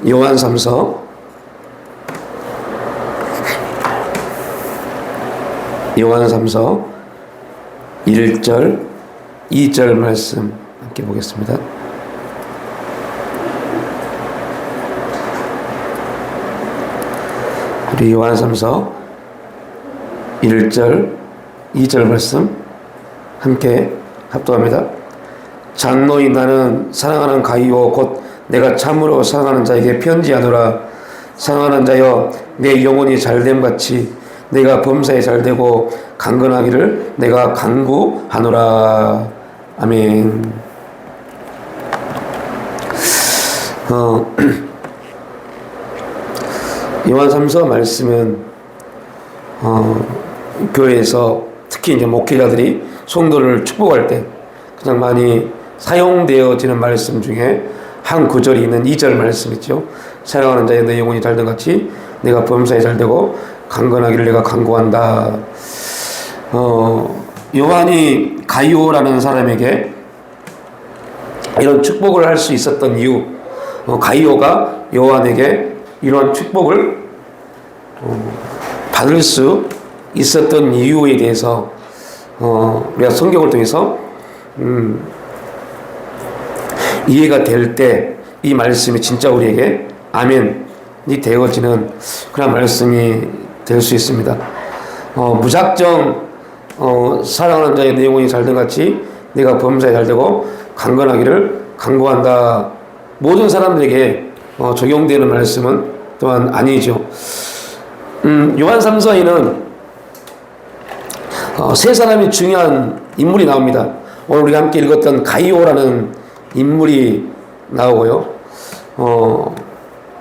요한삼서 1절 2절 말씀 함께 보겠습니다. 우리 요한삼서 1절 2절 말씀 함께 합독합니다. 장로인 나는 사랑하는 가이오 곧 내가 참으로 사랑하는 자에게 편지하노라. 사랑하는 자여 내 영혼이 잘됨같이 내가 범사에 잘되고 강건하기를 내가 간구하노라. 아멘. 요한삼서 말씀은 교회에서 특히 이제 목회자들이 성도를 축복할 때 가장 많이 사용되어지는 말씀 중에 한 구절이 있는 2절 말씀이죠. 사랑하는 자의 내 영혼이 잘된 같이 내가 범사에 잘되고 강건하기를 내가 간구한다. 요한이 가이오라는 사람에게 이런 축복을 할 수 있었던 이유, 가이오가 요한에게 이런 축복을 받을 수 있었던 이유에 대해서 우리가 성경을 통해서 이해가 될 때 이 말씀이 진짜 우리에게 아멘이 되어지는 그런 말씀이 될 수 있습니다. 무작정 사랑하는 자의 내 영혼이 잘된 같이 내가 범사에 잘되고 강건하기를 간구한다. 모든 사람들에게 적용되는 말씀은 또한 아니죠. 요한삼서에는 세 사람이 중요한 인물이 나옵니다. 오늘 우리가 함께 읽었던 가이오라는 인물이 나오고요.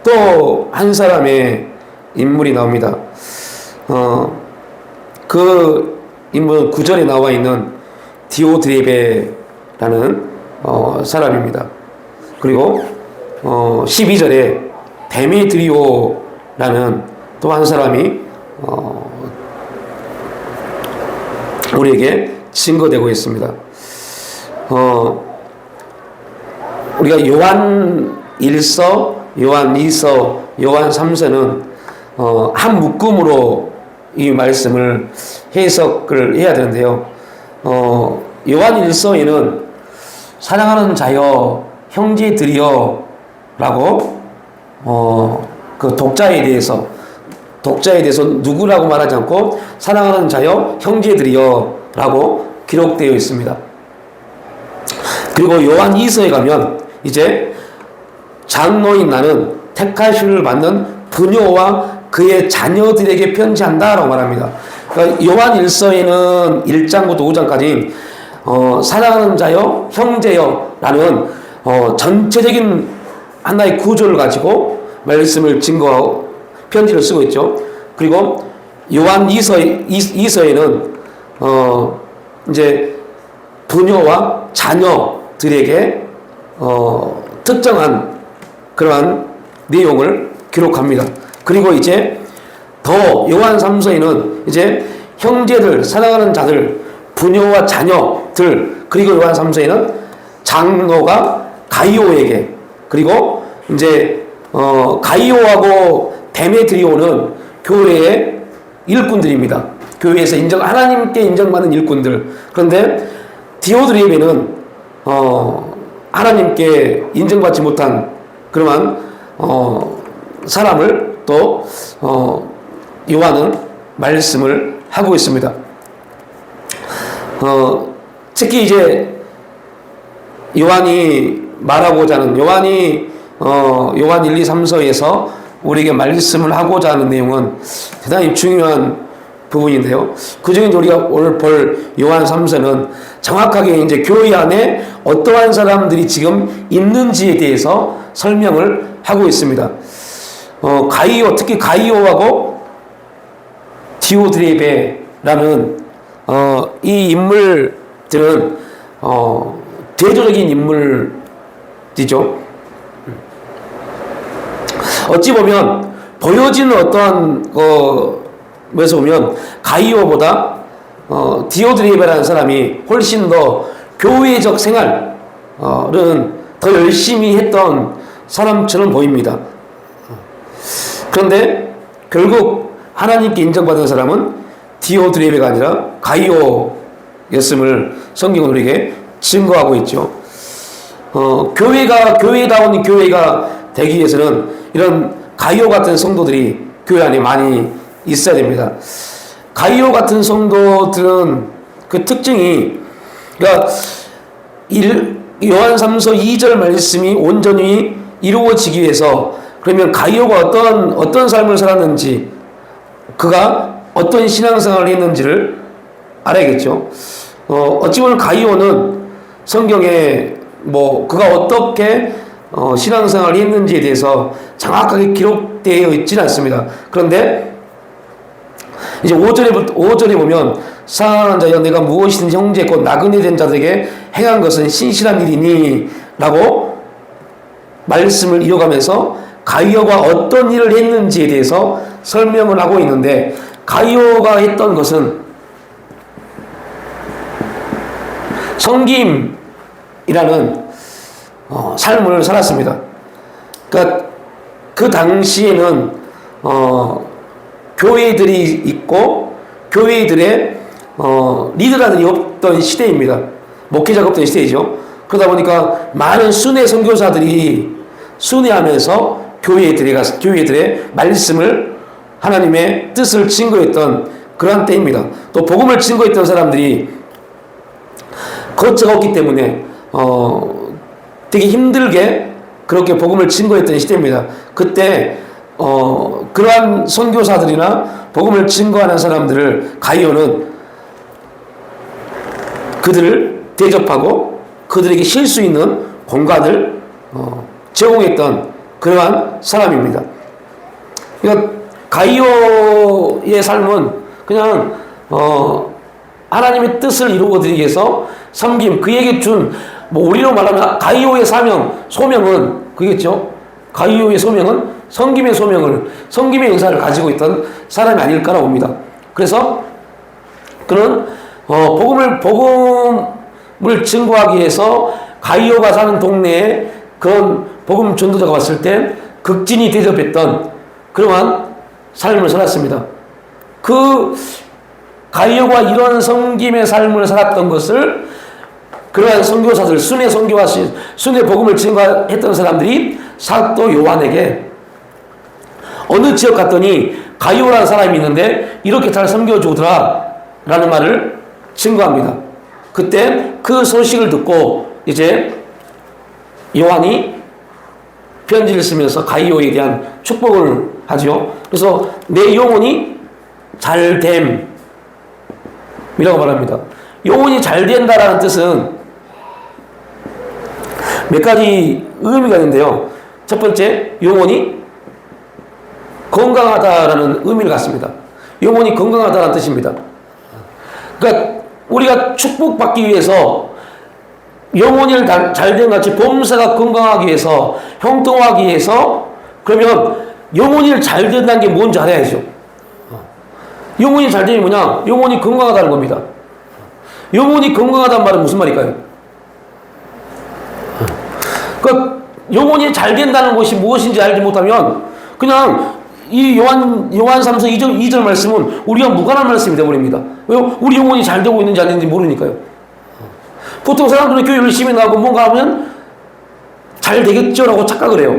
또 한 사람의 인물이 나옵니다. 그 인물은 9절에 나와 있는 디오드레베라는 사람입니다. 그리고 12절에 데메드리오라는 또 한 사람이 우리에게 증거되고 있습니다. 우리가 요한 1서, 요한 2서, 요한 3서는 한 묶음으로 이 말씀을 해석을 해야 되는데요. 요한 1서에는 사랑하는 자여 형제들이여 라고 그 독자에 대해서 누구라고 말하지 않고 사랑하는 자여 형제들이여 라고 기록되어 있습니다. 그리고 요한 2서에 가면 이제 장로인 나는 택하심을 받는 부녀와 그의 자녀들에게 편지한다 라고 말합니다. 그러니까 요한 1서에는 1장부터 5장까지 사랑하는 자여 형제여 라는 전체적인 하나의 구조를 가지고 말씀을 증거하고 편지를 쓰고 있죠. 그리고 요한 2서에는 이제 부녀와 자녀들에게 특정한 그러한 내용을 기록합니다. 그리고 이제 더 요한 3서에는 이제 형제들, 사랑하는 자들, 부녀와 자녀들, 그리고 요한 3서에는 장로가 가이오에게, 그리고 이제 가이오하고 데메드리오는 교회의 일꾼들입니다. 교회에서 하나님께 인정받는 일꾼들. 그런데 디오드레베는 하나님께 인정받지 못한 그러한 사람을 또 요한은 말씀을 하고 있습니다. 특히 이제 요한이 말하고자 하는 요한 1, 2, 3서에서 우리에게 말씀을 하고자 하는 내용은 대단히 중요한 부분인데요. 그 중에 우리가 오늘 볼 요한 3서는 정확하게 이제 교회 안에 어떠한 사람들이 지금 있는지에 대해서 설명을 하고 있습니다. 가이오, 특히 가이오하고 디오드레베라는 이 인물들은 대조적인 인물이죠. 어찌 보면 보여지는 어떠한 것에서 보면 가이오보다 디오드레베라는 사람이 훨씬 더 교회적 생활은 더 열심히 했던 사람처럼 보입니다. 그런데 결국 하나님께 인정받은 사람은 디오드레베가 아니라 가이오였음을 성경은 우리에게 증거하고 있죠. 교회다운 교회가 되기 위해서는 이런 가이오 같은 성도들이 교회 안에 많이 있어야 됩니다. 가이오 같은 성도들은 그 특징이, 그러니까 요한 3서 2절 말씀이 온전히 이루어지기 위해서, 그러면 가이오가 어떤 삶을 살았는지, 그가 어떤 신앙생활을 했는지를 알아야겠죠. 어찌 보면 가이오는 성경에 그가 어떻게 신앙생활을 했는지에 대해서 정확하게 기록되어 있지는 않습니다. 그런데 이제 5절에 보면, 사랑하는 자여 내가 무엇이든지 형제 곧 나그네 된 자들에게 행한 것은 신실한 일이니 라고 말씀을 이어가면서 가이오가 어떤 일을 했는지에 대해서 설명을 하고 있는데, 가이오가 했던 것은 섬김이라는 삶을 살았습니다. 그러니까 그 당시에는 교회들이 있고 교회들의 리더라들이 없던 시대입니다. 목회자가 없던 시대이죠. 그러다 보니까 많은 순회 선교사들이 순회하면서 교회들의 말씀을, 하나님의 뜻을 증거했던 그러한 때입니다. 또 복음을 증거했던 사람들이 거처가 없기 때문에 되게 힘들게 그렇게 복음을 증거했던 시대입니다. 그때 그러한 선교사들이나 복음을 증거하는 사람들을 가이오는 그들을 대접하고 그들에게 쉴 수 있는 공간을 제공했던 그러한 사람입니다. 그러니까 가이오의 삶은 그냥 하나님의 뜻을 이루어드리기 위해서 섬김, 그에게 준 우리로 말하면 가이오의 소명은 그겠죠. 가이오의 소명은 섬김의 은사를 가지고 있던 사람이 아닐까라고 봅니다. 그래서 그는 복음을 증거하기 위해서 가이오가 사는 동네에 그런 복음 전도자가 왔을 때 극진히 대접했던 그러한 삶을 살았습니다. 그 가이오가 이런 섬김의 삶을 살았던 것을 그러한 선교사들, 순회 복음을 증거했던 사람들이 사도 요한에게 어느 지역 갔더니 가이오라는 사람이 있는데 이렇게 잘 섬겨주더라 라는 말을 증거합니다. 그때 그 소식을 듣고 이제 요한이 편지를 쓰면서 가이오에 대한 축복을 하죠. 그래서 내 영혼이 잘됨이라고 말합니다. 영혼이 잘 된다라는 뜻은 몇 가지 의미가 있는데요. 첫 번째, 영혼이 건강하다라는 의미를 갖습니다. 영혼이 건강하다는 뜻입니다. 그러니까 우리가 축복받기 위해서 영혼이 잘된 같이 범사가 건강하기 위해서, 형통하기 위해서, 그러면 영혼이 잘 된다는 게 뭔지 알아야죠. 영혼이 잘 되면 뭐냐? 영혼이 건강하다는 겁니다. 영혼이 건강하다는 말은 무슨 말일까요? 그 영혼이 잘 된다는 것이 무엇인지 알지 못하면 그냥 이 요한 3서 2절 말씀은 우리가 무관한 말씀이 되어버립니다. 왜요? 우리 영혼이 잘 되고 있는지 안 되는지 모르니까요. 보통 사람들은 교회 열심히 나가고 뭔가 하면 잘 되겠죠라고 착각을 해요.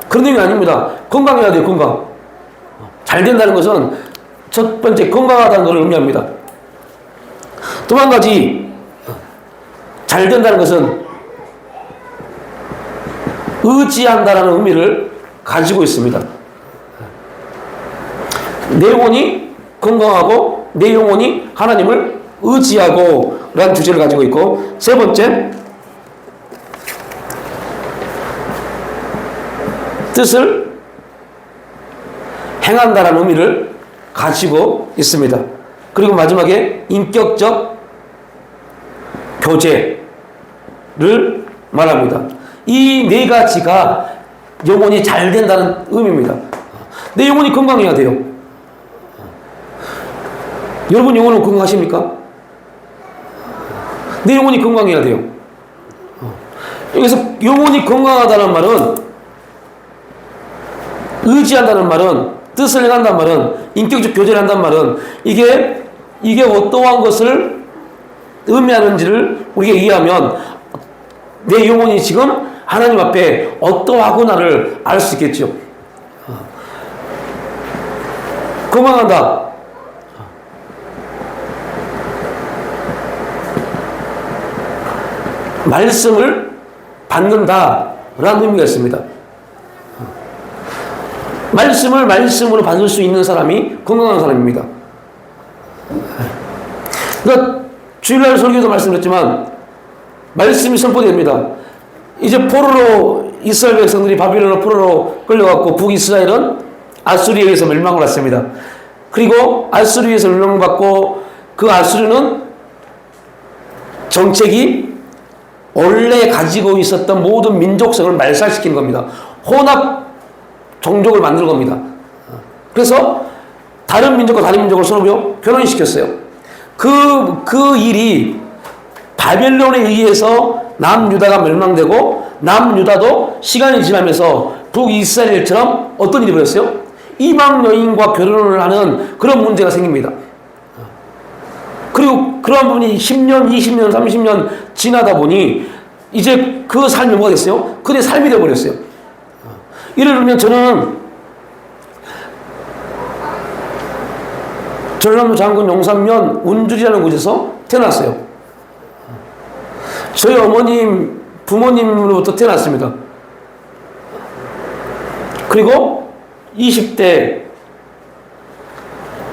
그런 의미 아닙니다. 건강해야 돼요. 건강. 잘 된다는 것은 첫 번째 건강하다는 것을 의미합니다. 또 한 가지 잘 된다는 것은 의지한다라는 의미를 가지고 있습니다. 내 영혼이 건강하고 내 영혼이 하나님을 의지하고 라는 주제를 가지고 있고, 세 번째, 뜻을 행한다라는 의미를 가지고 있습니다. 그리고 마지막에 인격적 교제를 말합니다. 이 네 가지가 영혼이 잘 된다는 의미입니다. 내 영혼이 건강해야 돼요. 여러분 영혼은 건강하십니까? 내 영혼이 건강해야 돼요. 여기서 영혼이 건강하다는 말은, 의지한다는 말은, 뜻을 행한다는 말은, 인격적 교제를 한다는 말은, 이게 어떠한 것을 의미하는지를 우리가 이해하면 내 영혼이 지금 하나님 앞에 어떠하구나를 알 수 있겠죠. 건강한다. 말씀을 받는다라는 의미가 있습니다. 말씀을 말씀으로 받을 수 있는 사람이 건강한 사람입니다. 그러니까 주일날 설교도 말씀드렸지만 말씀이 선포됩니다. 이제 포로로 이스라엘 백성들이 바빌론으로 포로로 끌려갔고 북이스라엘은 아수리에 의해서 멸망을 받습니다. 그리고 아수리에 의해서 멸망을 받고 그 아수르는 정책이 원래 가지고 있었던 모든 민족성을 말살시키는 겁니다. 혼합 종족을 만드는 겁니다. 그래서 다른 민족과 다른 민족을 서로 변환시켰어요. 그 일이 바벨론에 의해서 남유다가 멸망되고 남유다도 시간이 지나면서 북이스라엘처럼 어떤 일이 벌었어요? 이방 여인과 결혼을 하는 그런 문제가 생깁니다. 그리고 그러한 부분이 10년, 20년, 30년 지나다 보니 이제 그 삶이 뭐가 됐어요? 그들의 삶이 되어버렸어요. 예를 들면 저는 전라도 장군 용산면 운주리라는 곳에서 태어났어요. 저희 어머님, 부모님으로부터 태어났습니다. 그리고 20대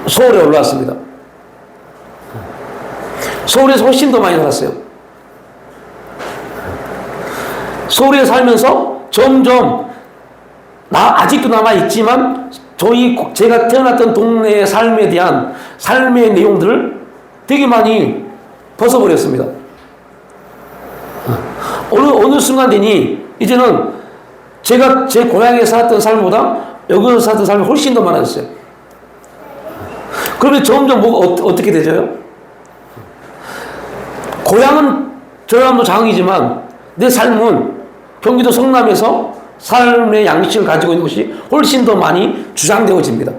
서울에 올라왔습니다. 서울에서 훨씬 더 많이 살았어요. 서울에 살면서 점점 아직도 남아있지만 제가 태어났던 동네의 삶에 대한 삶의 내용들을 되게 많이 벗어버렸습니다. 어느 순간 되니 이제는 제가 제 고향에 살았던 삶보다 여기서 살았던 삶이 훨씬 더 많아졌어요. 그러면 점점 뭐가 어떻게 되죠? 고향은 전라남도 장이지만 내 삶은 경기도 성남에서 삶의 양식을 가지고 있는 것이 훨씬 더 많이 주장되어집니다.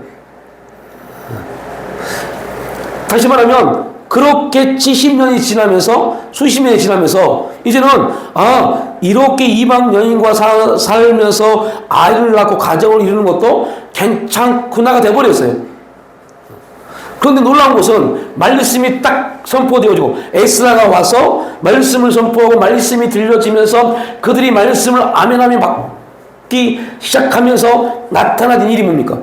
다시 말하면 그렇게 70년이 지나면서 수십 년이 지나면서 이제는 이렇게 이방 여인과 살면서 아이를 낳고 가정을 이루는 것도 괜찮구나가 돼버렸어요. 그런데 놀라운 것은 말씀이 딱 선포되어지고 에스라가 와서 말씀을 선포하고 말씀이 들려지면서 그들이 말씀을 아멘하며 받기 시작하면서 나타나는 일이 뭡니까?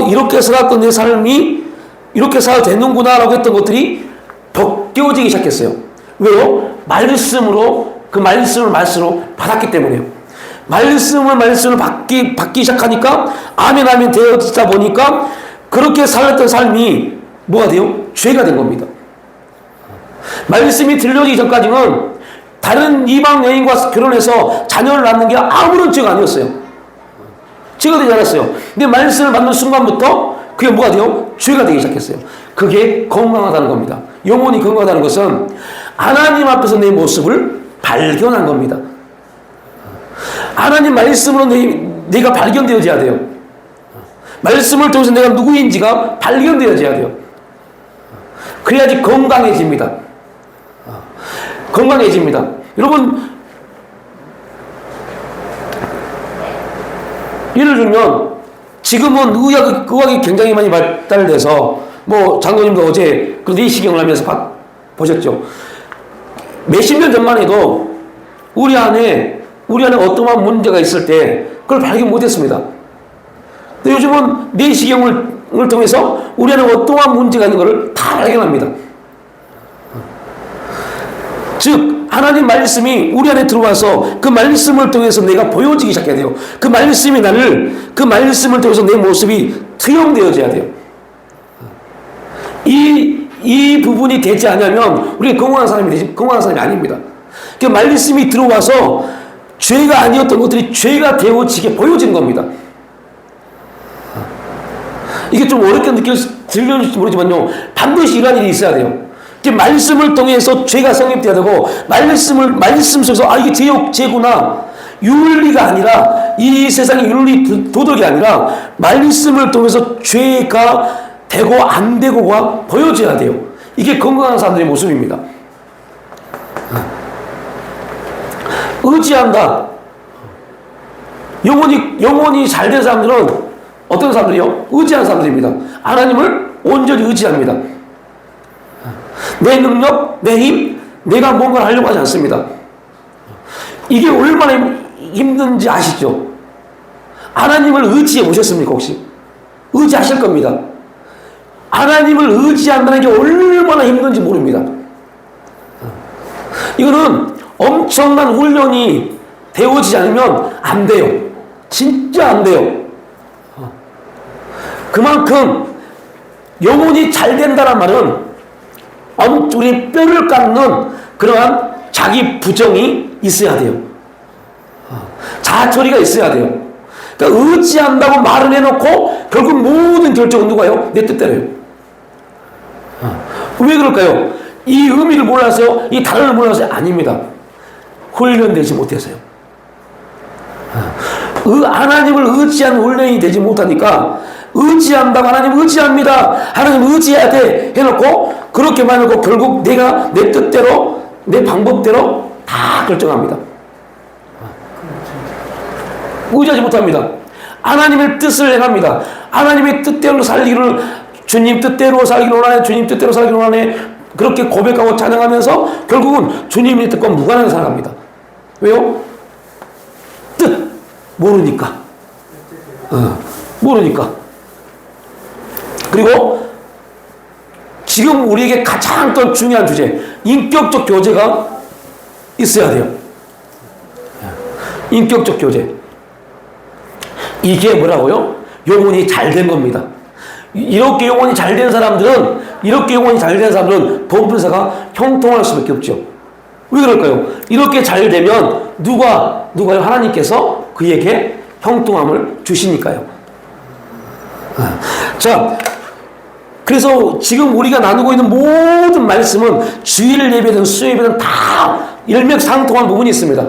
이렇게 살았던 내 삶이 이렇게 살아도 되는구나라고 했던 것들이 벗겨지기 시작했어요. 왜요? 말씀으로 그 말씀을 받았기 때문에요. 말씀을 받기 시작하니까 아멘 되어지다 보니까 그렇게 살았던 삶이 뭐가 돼요? 죄가 된 겁니다. 말씀이 들려지기 전까지는 다른 이방 여인과 결혼해서 자녀를 낳는 게 아무런 죄가 아니었어요. 죄가 되지 않았어요. 근데 말씀을 받는 순간부터 그게 뭐가 돼요? 죄가 되기 시작했어요. 그게 건강하다는 겁니다. 영혼이 건강하다는 것은 하나님 앞에서 내 모습을 발견한 겁니다. 하나님 말씀으로 내가 발견되어져야 돼요. 말씀을 통해서 내가 누구인지가 발견되어져야 돼요. 그래야지 건강해집니다. 건강해집니다. 여러분, 예를 들면 지금은 의학이 굉장히 많이 발달돼서 장로님도 어제 그 내시경을 하면서 보셨죠. 몇십 년 전만 해도 우리 안에 어떠한 문제가 있을 때 그걸 발견 못했습니다. 근데 요즘은 내시경을 통해서 우리 안에 어떠한 문제가 있는 것을 다 발견합니다. 즉 하나님 말씀이 우리 안에 들어와서 그 말씀을 통해서 내가 보여지기 시작해야 돼요. 그 말씀이 그 말씀을 통해서 내 모습이 투영되어져야 돼요. 이 부분이 되지 않으면 우리가 건강한 사람이 아닙니다. 그 말씀이 들어와서 죄가 아니었던 것들이 죄가 되어지게 보여지는 겁니다. 이게 좀 어렵게 들릴지 모르지만요, 반드시 이러한 일이 있어야 돼요. 말씀을 통해서 죄가 성립돼야 되고, 말씀 속에서, 이게 죄구나. 윤리가 아니라, 이 세상의 윤리, 도덕이 아니라, 말씀을 통해서 죄가 되고 안 되고가 보여져야 돼요. 이게 건강한 사람들의 모습입니다. 의지한다. 영혼이 잘 된 사람들은 어떤 사람들이요? 의지하는 사람들입니다. 하나님을 온전히 의지합니다. 내 능력, 내 힘, 내가 뭔가를 하려고 하지 않습니다. 이게 얼마나 힘든지 아시죠? 하나님을 의지해 보셨습니까, 혹시? 의지하실 겁니다. 하나님을 의지한다는 게 얼마나 힘든지 모릅니다. 이거는 엄청난 훈련이 되어지지 않으면 안 돼요. 진짜 안 돼요. 그만큼 영혼이 잘 된다는 말은 우리 뼈를 깎는 그러한 자기 부정이 있어야 돼요. 자처리가 있어야 돼요. 그러니까 의지한다고 말을 해놓고 결국 모든 결정은 누가요? 내 뜻대로요. 왜 그럴까요? 이 의미를 몰라서요? 이 단어를 몰라서요? 아닙니다. 훈련되지 못해서요. 하나님을 의지하는 훈련이 되지 못하니까 의지한다고 하나님 의지합니다. 하나님 의지해야 돼 해놓고 그렇게 말하고 결국 내가 내 뜻대로 내 방법대로 다 결정합니다. 의지하지 못합니다. 하나님의 뜻을 행합니다. 하나님의 뜻대로 살기를 주님 뜻대로 살기를 원하네. 주님 뜻대로 살기를 원하네. 그렇게 고백하고 찬양하면서 결국은 주님의 뜻과 무관하게 살아갑니다. 왜요? 뜻 모르니까. 모르니까. 그리고 지금 우리에게 가장 또 중요한 주제, 인격적 교제가 있어야 돼요. 인격적 교제. 이게 뭐라고요? 영혼이 잘 된 겁니다. 이렇게 영혼이 잘 된 사람들은 범죄사가 형통할 수밖에 없죠. 왜 그럴까요? 이렇게 잘 되면 누가요? 하나님께서 그에게 형통함을 주시니까요. 자, 그래서 지금 우리가 나누고 있는 모든 말씀은 주일 예배든 수요 예배든 다 일맥상통한 부분이 있습니다.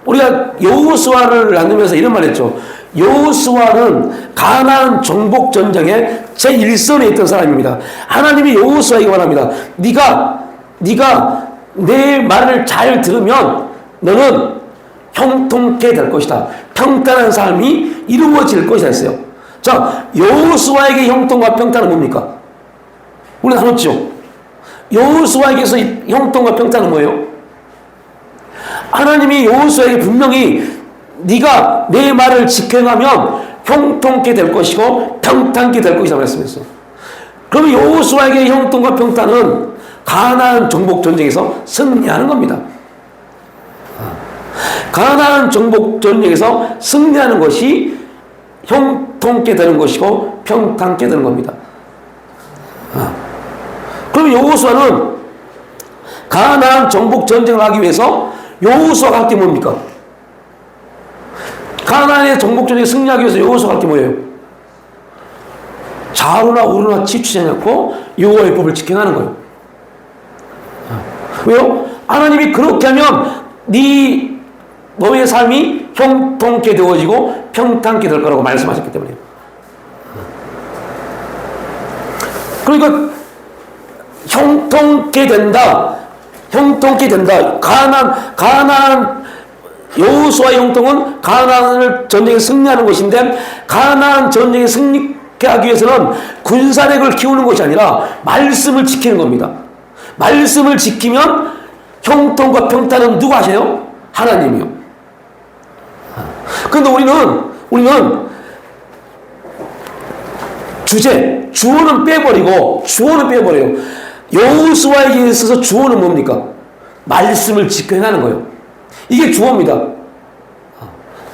우리가 여호수아를 나누면서 이런 말 했죠. 여호수아는 가나안 정복 전쟁의 제1선에 있던 사람입니다. 하나님이 여호수아에게 말합니다. 네가 내 말을 잘 들으면 너는 형통케 될 것이다. 평탄한 삶이 이루어질 것이다 했어요. 자, 여호수아에게 형통과 평탄은 뭡니까? 우리 나눴죠. 여호수아에게서 형통과 평탄은 뭐예요? 하나님이 여호수아에게 분명히 네가 내 말을 지켜가면 형통케 될 것이고 평탄케 될 것이라고 말씀했어. 그러면 여호수아에게 형통과 평탄은 가나안 정복 전쟁에서 승리하는 겁니다. 가나안 정복 전쟁에서 승리하는 것이 형통케 되는 것이고 평탄케 되는 겁니다. 그럼 여호수아는 가나안 정복 전쟁을 하기 위해서 여호수아가 할 게 뭡니까? 가나안의 정복 전쟁에 승리하기 위해서 여호수아가 할 게 뭐예요? 좌우나 우로나 치추지 않고 여호와의 법을 지켜가는 거예요. 왜요? 하나님이 그렇게 하면 너의 삶이 형통케 되어지고 평탄케 될 거라고 말씀하셨기 때문에. 그러니까 형통케 된다. 가나안 여호수아의 형통은 가나안을 전쟁에 승리하는 것인데, 가나안 전쟁에 승리하게 하기 위해서는 군사력을 키우는 것이 아니라 말씀을 지키는 겁니다. 말씀을 지키면 형통과 평탄은 누가 하세요? 하나님이요. 그런데 우리는 주어는 빼버려요. 여호수아에게 있어서 주어는 뭡니까? 말씀을 지켜 행하는 거예요. 이게 주어입니다.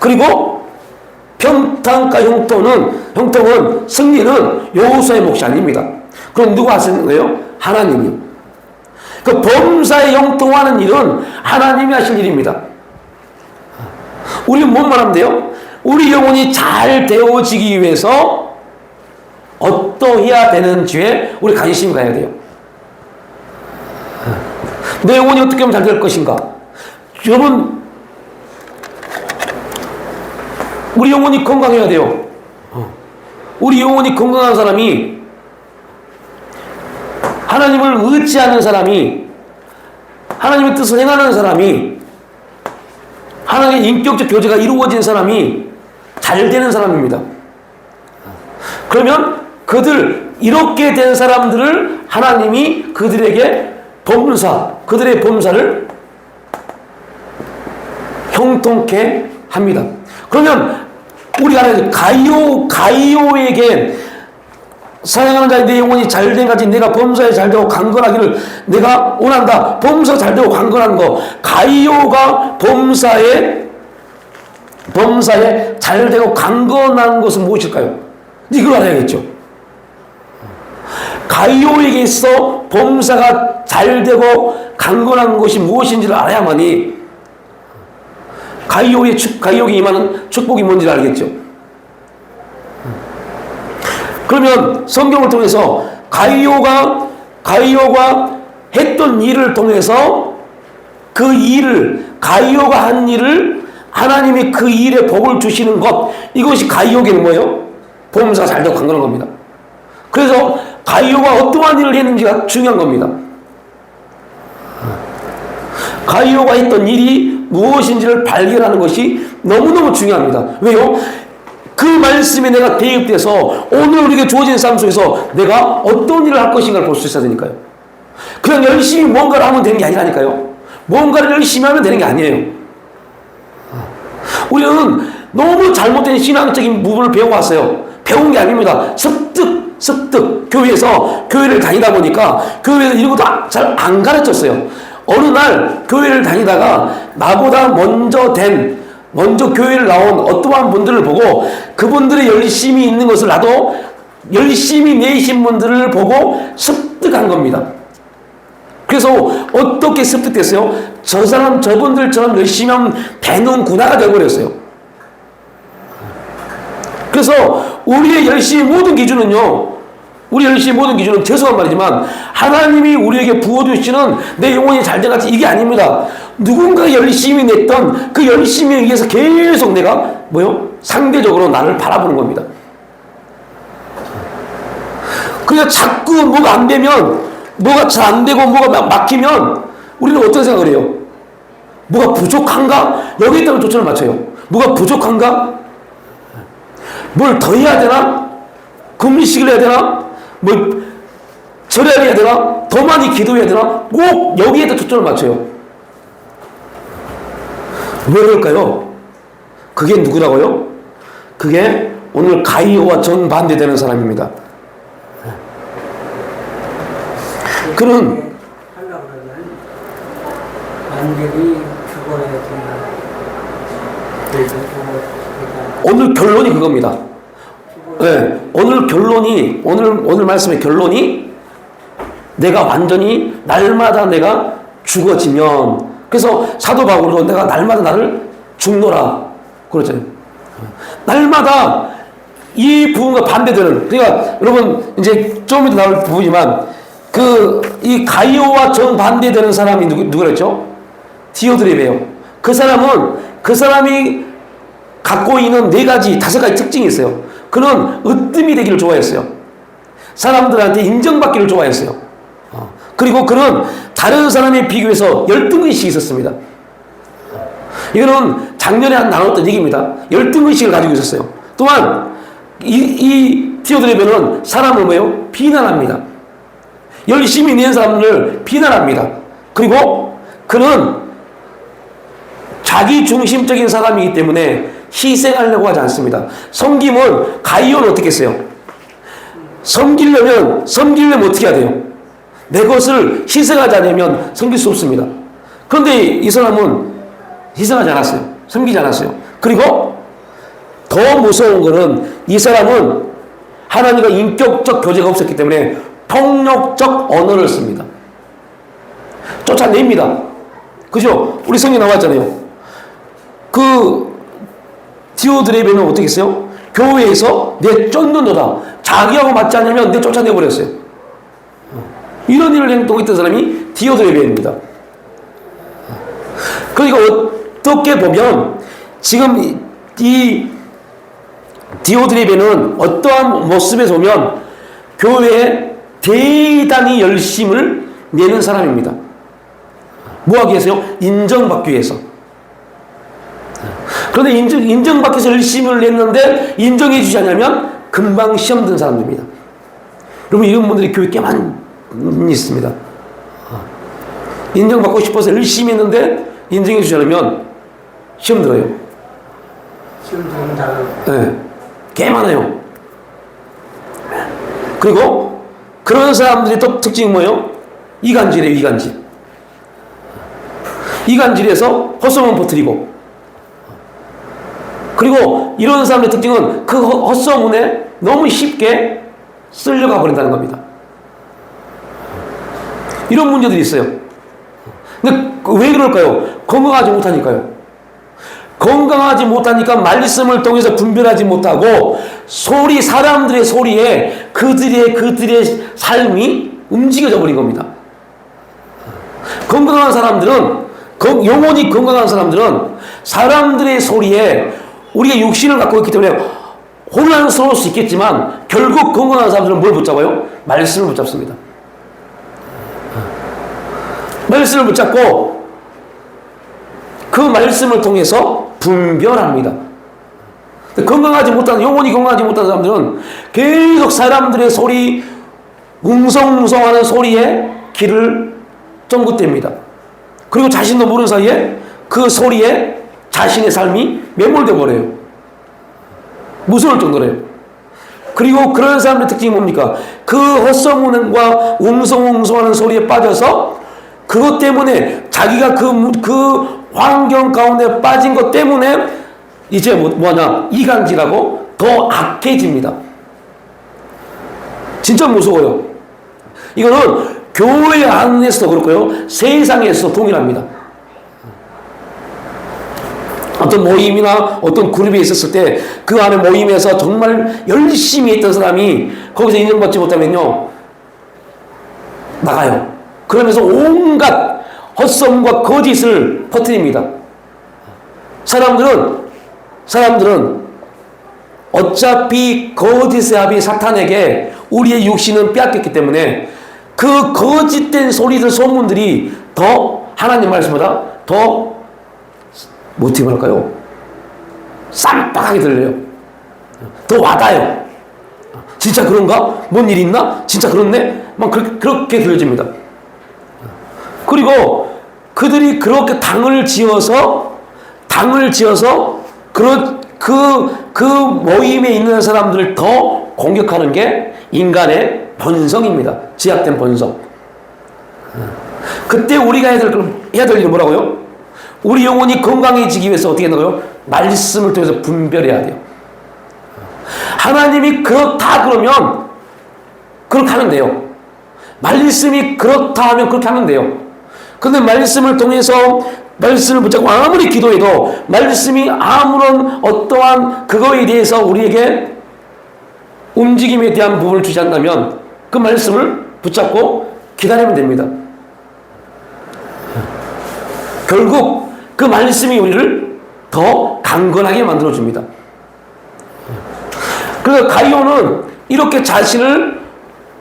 그리고 평탄과 형통은 승리는 여호수아의 몫이 아닙니다. 그럼 누가 하시는 거예요? 하나님이요. 그 범사에 형통하는 일은 하나님이 하실 일입니다. 우리는 뭔 말하면 돼요? 우리 영혼이 잘 되어지기 위해서 어떠해야 되는지에 우리 관심이 가야 돼요. 내 영혼이 어떻게 하면 잘 될 것인가? 여러분, 우리 영혼이 건강해야 돼요. 우리 영혼이 건강한 사람이, 하나님을 의지하는 사람이, 하나님의 뜻을 행하는 사람이, 하나님의 인격적 교제가 이루어진 사람이 잘 되는 사람입니다. 그러면 이렇게 된 사람들을 하나님이 그들에게 그들의 범사를 형통케 합니다. 그러면 우리가 가이오에게 사랑하는 자의 내 영혼이 잘된 같이 내가 범사에 잘되고 강건하기를 내가 원한다. 범사 잘되고 강건한 거. 가이오가 범사에 잘되고 강건한 것은 무엇일까요? 이걸 알아야겠죠. 가이오에게 있어 범사가 잘되고 강건한 것이 무엇인지를 알아야만이 가이오에게 임하는 축복이 뭔지를 알겠죠. 그러면 성경을 통해서 가이오가 했던 일을 통해서 가이오가 한 일을 하나님이 그 일에 복을 주시는 것, 이것이 가이오에게는 뭐예요? 범사가 잘되고 강건한 겁니다. 그래서 가이오가 어떠한 일을 했는지가 중요한 겁니다. 가이오가 했던 일이 무엇인지를 발견하는 것이 너무너무 중요합니다. 왜요? 그 말씀에 내가 대입돼서 오늘 우리에게 주어진 삶 속에서 내가 어떤 일을 할 것인가를 볼 수 있어야 되니까요. 그냥 열심히 뭔가를 하면 되는 게 아니라니까요. 뭔가를 열심히 하면 되는 게 아니에요. 우리는 너무 잘못된 신앙적인 부분을 배워왔어요. 배운 게 아닙니다. 습득. 교회를 다니다 보니까 교회에서 이런 것도 잘 안 가르쳤어요. 어느 날 교회를 다니다가 나보다 먼저 교회를 나온 어떠한 분들을 보고 그분들이 열심히 있는 것을 나도 열심히 내신 분들을 보고 습득한 겁니다. 그래서 어떻게 습득됐어요? 저분들처럼 열심히 하면 되는구나가 되어버렸어요. 그래서 우리의 열심히 모든 기준은 죄송한 말이지만 하나님이 우리에게 부어주시는 내 영혼이 잘된 같이 이게 아닙니다. 누군가 열심히 냈던 그 열심에 의해서 계속 내가 상대적으로 나를 바라보는 겁니다. 그러니까 자꾸 뭐가 안 되면, 뭐가 잘 안 되고 뭐가 막히면 우리는 어떤 생각을 해요? 뭐가 부족한가? 여기에 따라 초점을 맞춰요. 뭐가 부족한가? 뭘 더 해야 되나? 금식을 해야 되나? 절해야 해야 되나? 더 많이 기도해야 되나? 꼭 여기에다 초점을 맞춰요. 왜 그럴까요? 그게 누구라고요? 그게 오늘 가이오와 정반대되는 사람입니다. 그는 오늘 결론이 그겁니다. 네, 오늘 말씀의 결론이 내가 완전히 날마다 내가 죽어지면, 그래서 사도 바울도 내가 날마다 나를 죽노라 그러잖아요. 날마다 이 부분과 반대되는, 그러니까 여러분 이제 좀 이따 나올 부분이지만 이 가이오와 정반대되는 사람이 누구랬죠? 디오드레베요. 그 사람이 갖고 있는 5가지 특징이 있어요. 그는 으뜸이 되기를 좋아했어요. 사람들한테 인정받기를 좋아했어요. 그리고 그는 다른 사람에 비교해서 열등의식이 있었습니다. 이거는 작년에 나눴던 얘기입니다. 열등의식을 가지고 있었어요. 또한 이 디오드레베는 사람을 비난합니다. 열심히 낸 사람을 비난합니다. 그리고 그는 자기 중심적인 사람이기 때문에 희생하려고 하지 않습니다. 섬김은, 가이오는 어떻게 했어요? 섬기려면 어떻게 해야 돼요? 내 것을 희생하지 않으면 섬길 수 없습니다. 그런데 이 사람은 희생하지 않았어요. 섬기지 않았어요. 그리고 더 무서운 것은 이 사람은 하나님과 인격적 교제가 없었기 때문에 폭력적 언어를 씁니다. 쫓아냅니다. 그죠? 우리 성경 나왔잖아요. 디오드레베는 어떻게 했어요? 교회에서 내 쫓는도다. 자기하고 맞지 않으면 내 쫓아내버렸어요. 이런 일을 행동했던 사람이 디오드레베입니다. 그러니까 어떻게 보면 지금 이 디오드레베는 어떠한 모습에서 보면 교회에 대단히 열심을 내는 사람입니다. 뭐하기 위해서요? 인정받기 위해서. 그런데 인정받기 위해서 열심을 냈는데 인정해 주지 않으면 금방 시험 든 사람들입니다. 여러분, 이런 분들이 교회에 꽤 많이 있습니다. 인정받고 싶어서 열심히 했는데 인정해 주지 않으면 시험 들어요. 시험 드는 자는 네, 꽤 많아요. 그리고 그런 사람들의 또 특징이 뭐예요? 이간질이에요, 이간질. 이간질에서 헛소문 퍼뜨리고, 그리고 이런 사람의 특징은 그 헛소문에 너무 쉽게 쓸려가 버린다는 겁니다. 이런 문제들이 있어요. 근데 왜 그럴까요? 건강하지 못하니까요. 건강하지 못하니까 말씀을 통해서 분별하지 못하고 사람들의 소리에 그들의 삶이 움직여져 버린 겁니다. 건강한 사람들은, 영혼이 건강한 사람들은 사람들의 소리에 우리의 육신을 갖고 있기 때문에 혼란스러울 수 있겠지만 결국 건강한 사람들은 뭘 붙잡아요? 말씀을 붙잡습니다. 말씀을 붙잡고 그 말씀을 통해서 분별합니다. 건강하지 못한, 영혼이 건강하지 못한 사람들은 계속 사람들의 소리, 웅성웅성하는 소리에 귀를 쫑긋댑니다. 그리고 자신도 모르는 사이에 그 소리에 자신의 삶이 매몰되어 버려요. 무서울 정도로요. 그리고 그런 사람의 특징이 뭡니까? 그 헛소문과 웅성웅성하는 소리에 빠져서 그것 때문에 자기가 그 환경 가운데 빠진 것 때문에 이제 뭐냐, 이간질하고 더 악해집니다. 진짜 무서워요. 이거는 교회 안에서도 그렇고요, 세상에서도 동일합니다. 어떤 모임이나 어떤 그룹에 있었을 때 그 안에 모임에서 정말 열심히 했던 사람이 거기서 인정받지 못하면요, 나가요. 그러면서 온갖 헛소문과 거짓을 퍼뜨립니다. 사람들은 어차피 거짓의 아비 사탄에게 우리의 육신은 빼앗겼기 때문에 그 거짓된 소리들, 소문들이 더 하나님 말씀보다 더 어떻게 말할까요? 쌈박하게 들려요. 더 와닿아요. 진짜 그런가? 뭔 일이 있나? 진짜 그렇네? 막 그렇게 들려집니다. 그리고 그들이 그렇게 당을 지어서 그 모임에 있는 사람들을 더 공격하는 게 인간의 본성입니다. 지약된 본성. 그때 우리가 해야 될 일은 뭐라고요? 우리 영혼이 건강해지기 위해서 어떻게 하는 말씀을 통해서 분별해야 돼요. 하나님이 그렇다 그러면 그렇게 하면 돼요. 말씀이 그렇다 하면 그렇게 하면 돼요. 근데 말씀을 통해서 말씀을 붙잡고 아무리 기도해도 말씀이 아무런 어떠한 그거에 대해서 우리에게 움직임에 대한 부분을 주지 않는다면 그 말씀을 붙잡고 기다리면 됩니다. 결국 그 말씀이 우리를 더 강건하게 만들어줍니다. 그래서 가이오는 이렇게 자신을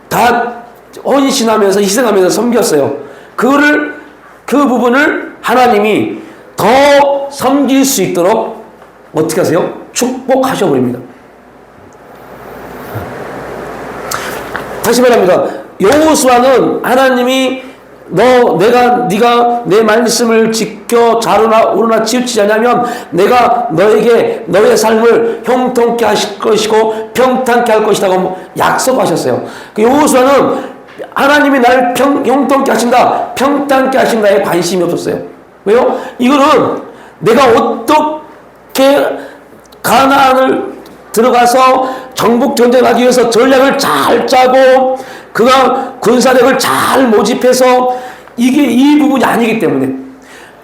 다 헌신하면서 희생하면서 섬겼어요. 그 부분을 하나님이 더 섬길 수 있도록 어떻게 하세요? 축복하셔버립니다. 다시 말합니다. 여호수아는 하나님이 네가 내 말씀을 지켜 자르나 오르나 치우치지 않으면 내가 너에게 너의 삶을 형통케 하실 것이고 평탄케 할 것이라고 약속하셨어요. 여호수아는 하나님이 나를 형통케 하신다, 평탄케 하신다에 관심이 없었어요. 왜요? 이거는 내가 어떻게 가나안을 들어가서 정복 전쟁하기 위해서 전략을 잘 짜고 그가 군사력을 잘 모집해서 이 부분이 아니기 때문에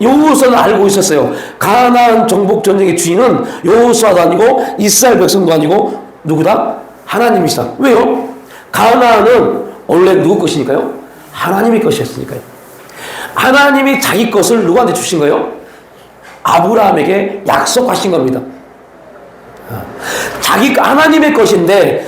여호수아는 알고 있었어요. 가나안 정복 전쟁의 주인은 여호수아도 아니고 이스라엘 백성도 아니고 누구다? 하나님이시다. 왜요? 가나안은 원래 누구 것이니까요? 하나님의 것이었으니까요. 하나님이 자기 것을 누구한테 주신 거예요? 아브라함에게 약속하신 겁니다. 자기 하나님의 것인데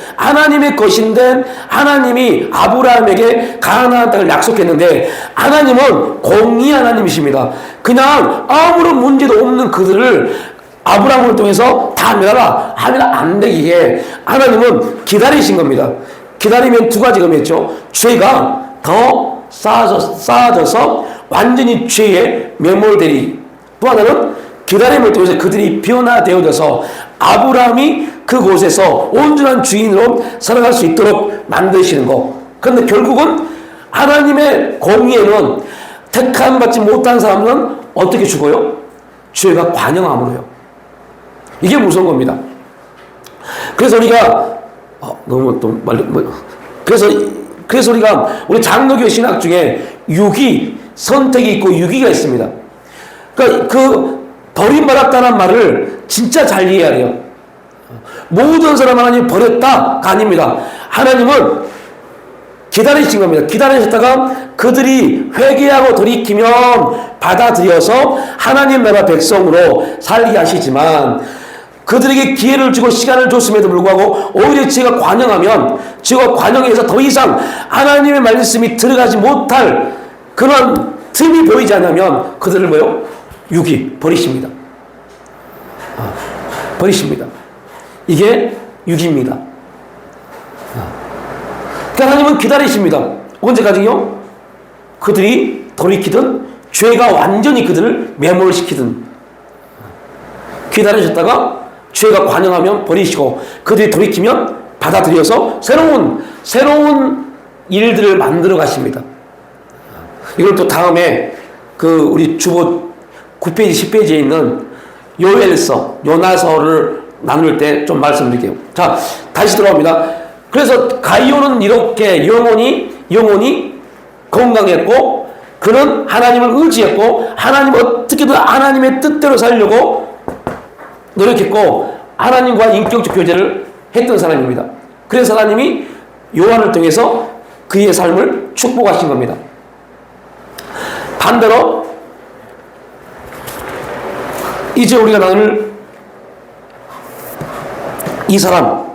하나님이 아브라함에게 가나안 땅을 약속했는데 하나님은 공의 하나님이십니다. 그냥 아무런 문제도 없는 그들을 아브라함을 통해서 다 멸하라 하면 안 되기에 하나님은 기다리신 겁니다. 기다리면 두 가지가 있죠. 죄가 더 쌓아져서 완전히 죄에 매몰되리. 또 하나는 기다림을 통해서 그들이 변화되어져서 아브라함이 그곳에서 온전한 주인으로 살아갈 수 있도록 만드시는 것. 그런데 결국은 하나님의 공의에는 택함 받지 못한 사람은 어떻게 죽어요? 죄가 관영함으로요. 이게 무서운 겁니다. 그래서 우리가 너무 또 그래서 우리가 우리 장로교 신학 중에 유기 선택이 있고 유기가 있습니다. 그러니까 그 버림받았다는 말을 진짜 잘 이해해야 돼요. 모든 사람 하나님 버렸다가 아닙니다. 하나님은 기다리신 겁니다. 기다리셨다가 그들이 회개하고 돌이키면 받아들여서 하나님 나라 백성으로 살게 하시지만 그들에게 기회를 주고 시간을 줬음에도 불구하고 오히려 죄가 관영하면 죄가 관영해서 더 이상 하나님의 말씀이 들어가지 못할 그런 틈이 보이지 않으면 그들을 뭐요? 유기, 버리십니다. 버리십니다. 이게 유기입니다. 그러니까 하나님은 기다리십니다. 언제까지요? 그들이 돌이키든 죄가 완전히 그들을 매몰시키든 기다리셨다가 죄가 관영하면 버리시고 그들이 돌이키면 받아들여서 새로운 일들을 만들어 가십니다. 이걸 또 다음에 그 우리 주보 9페이지 10페이지에 있는 요나서를 나눌 때 좀 말씀드릴게요. 자, 다시 돌아옵니다. 그래서 가이오는 이렇게 영혼이 건강했고 그는 하나님을 의지했고 하나님 어떻게든 하나님의 뜻대로 살려고 노력했고 하나님과 인격적 교제를 했던 사람입니다. 그래서 하나님이 요한을 통해서 그의 삶을 축복하신 겁니다. 반대로 이제 우리가 나눌 이 사람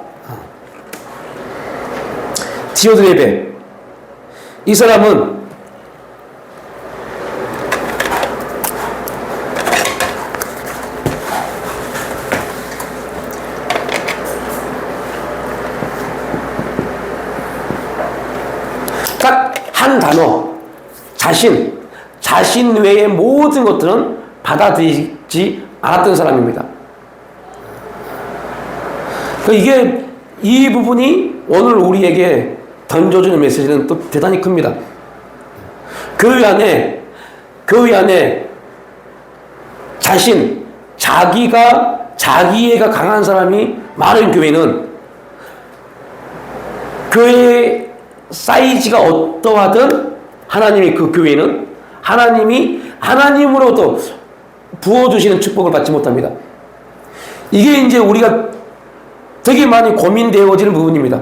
디오드레베, 이 사람은 딱 한 단어, 자신 외의 모든 것들은 받아들이지 않았던 사람입니다. 이 부분이 오늘 우리에게 던져주는 메시지는 또 대단히 큽니다. 교회 안에 자기애가 강한 사람이 많은 교회는 교회의 사이즈가 어떠하든 하나님이 그 교회는 하나님으로부터 부어주시는 축복을 받지 못합니다. 이게 이제 우리가 되게 많이 고민되어지는 부분입니다.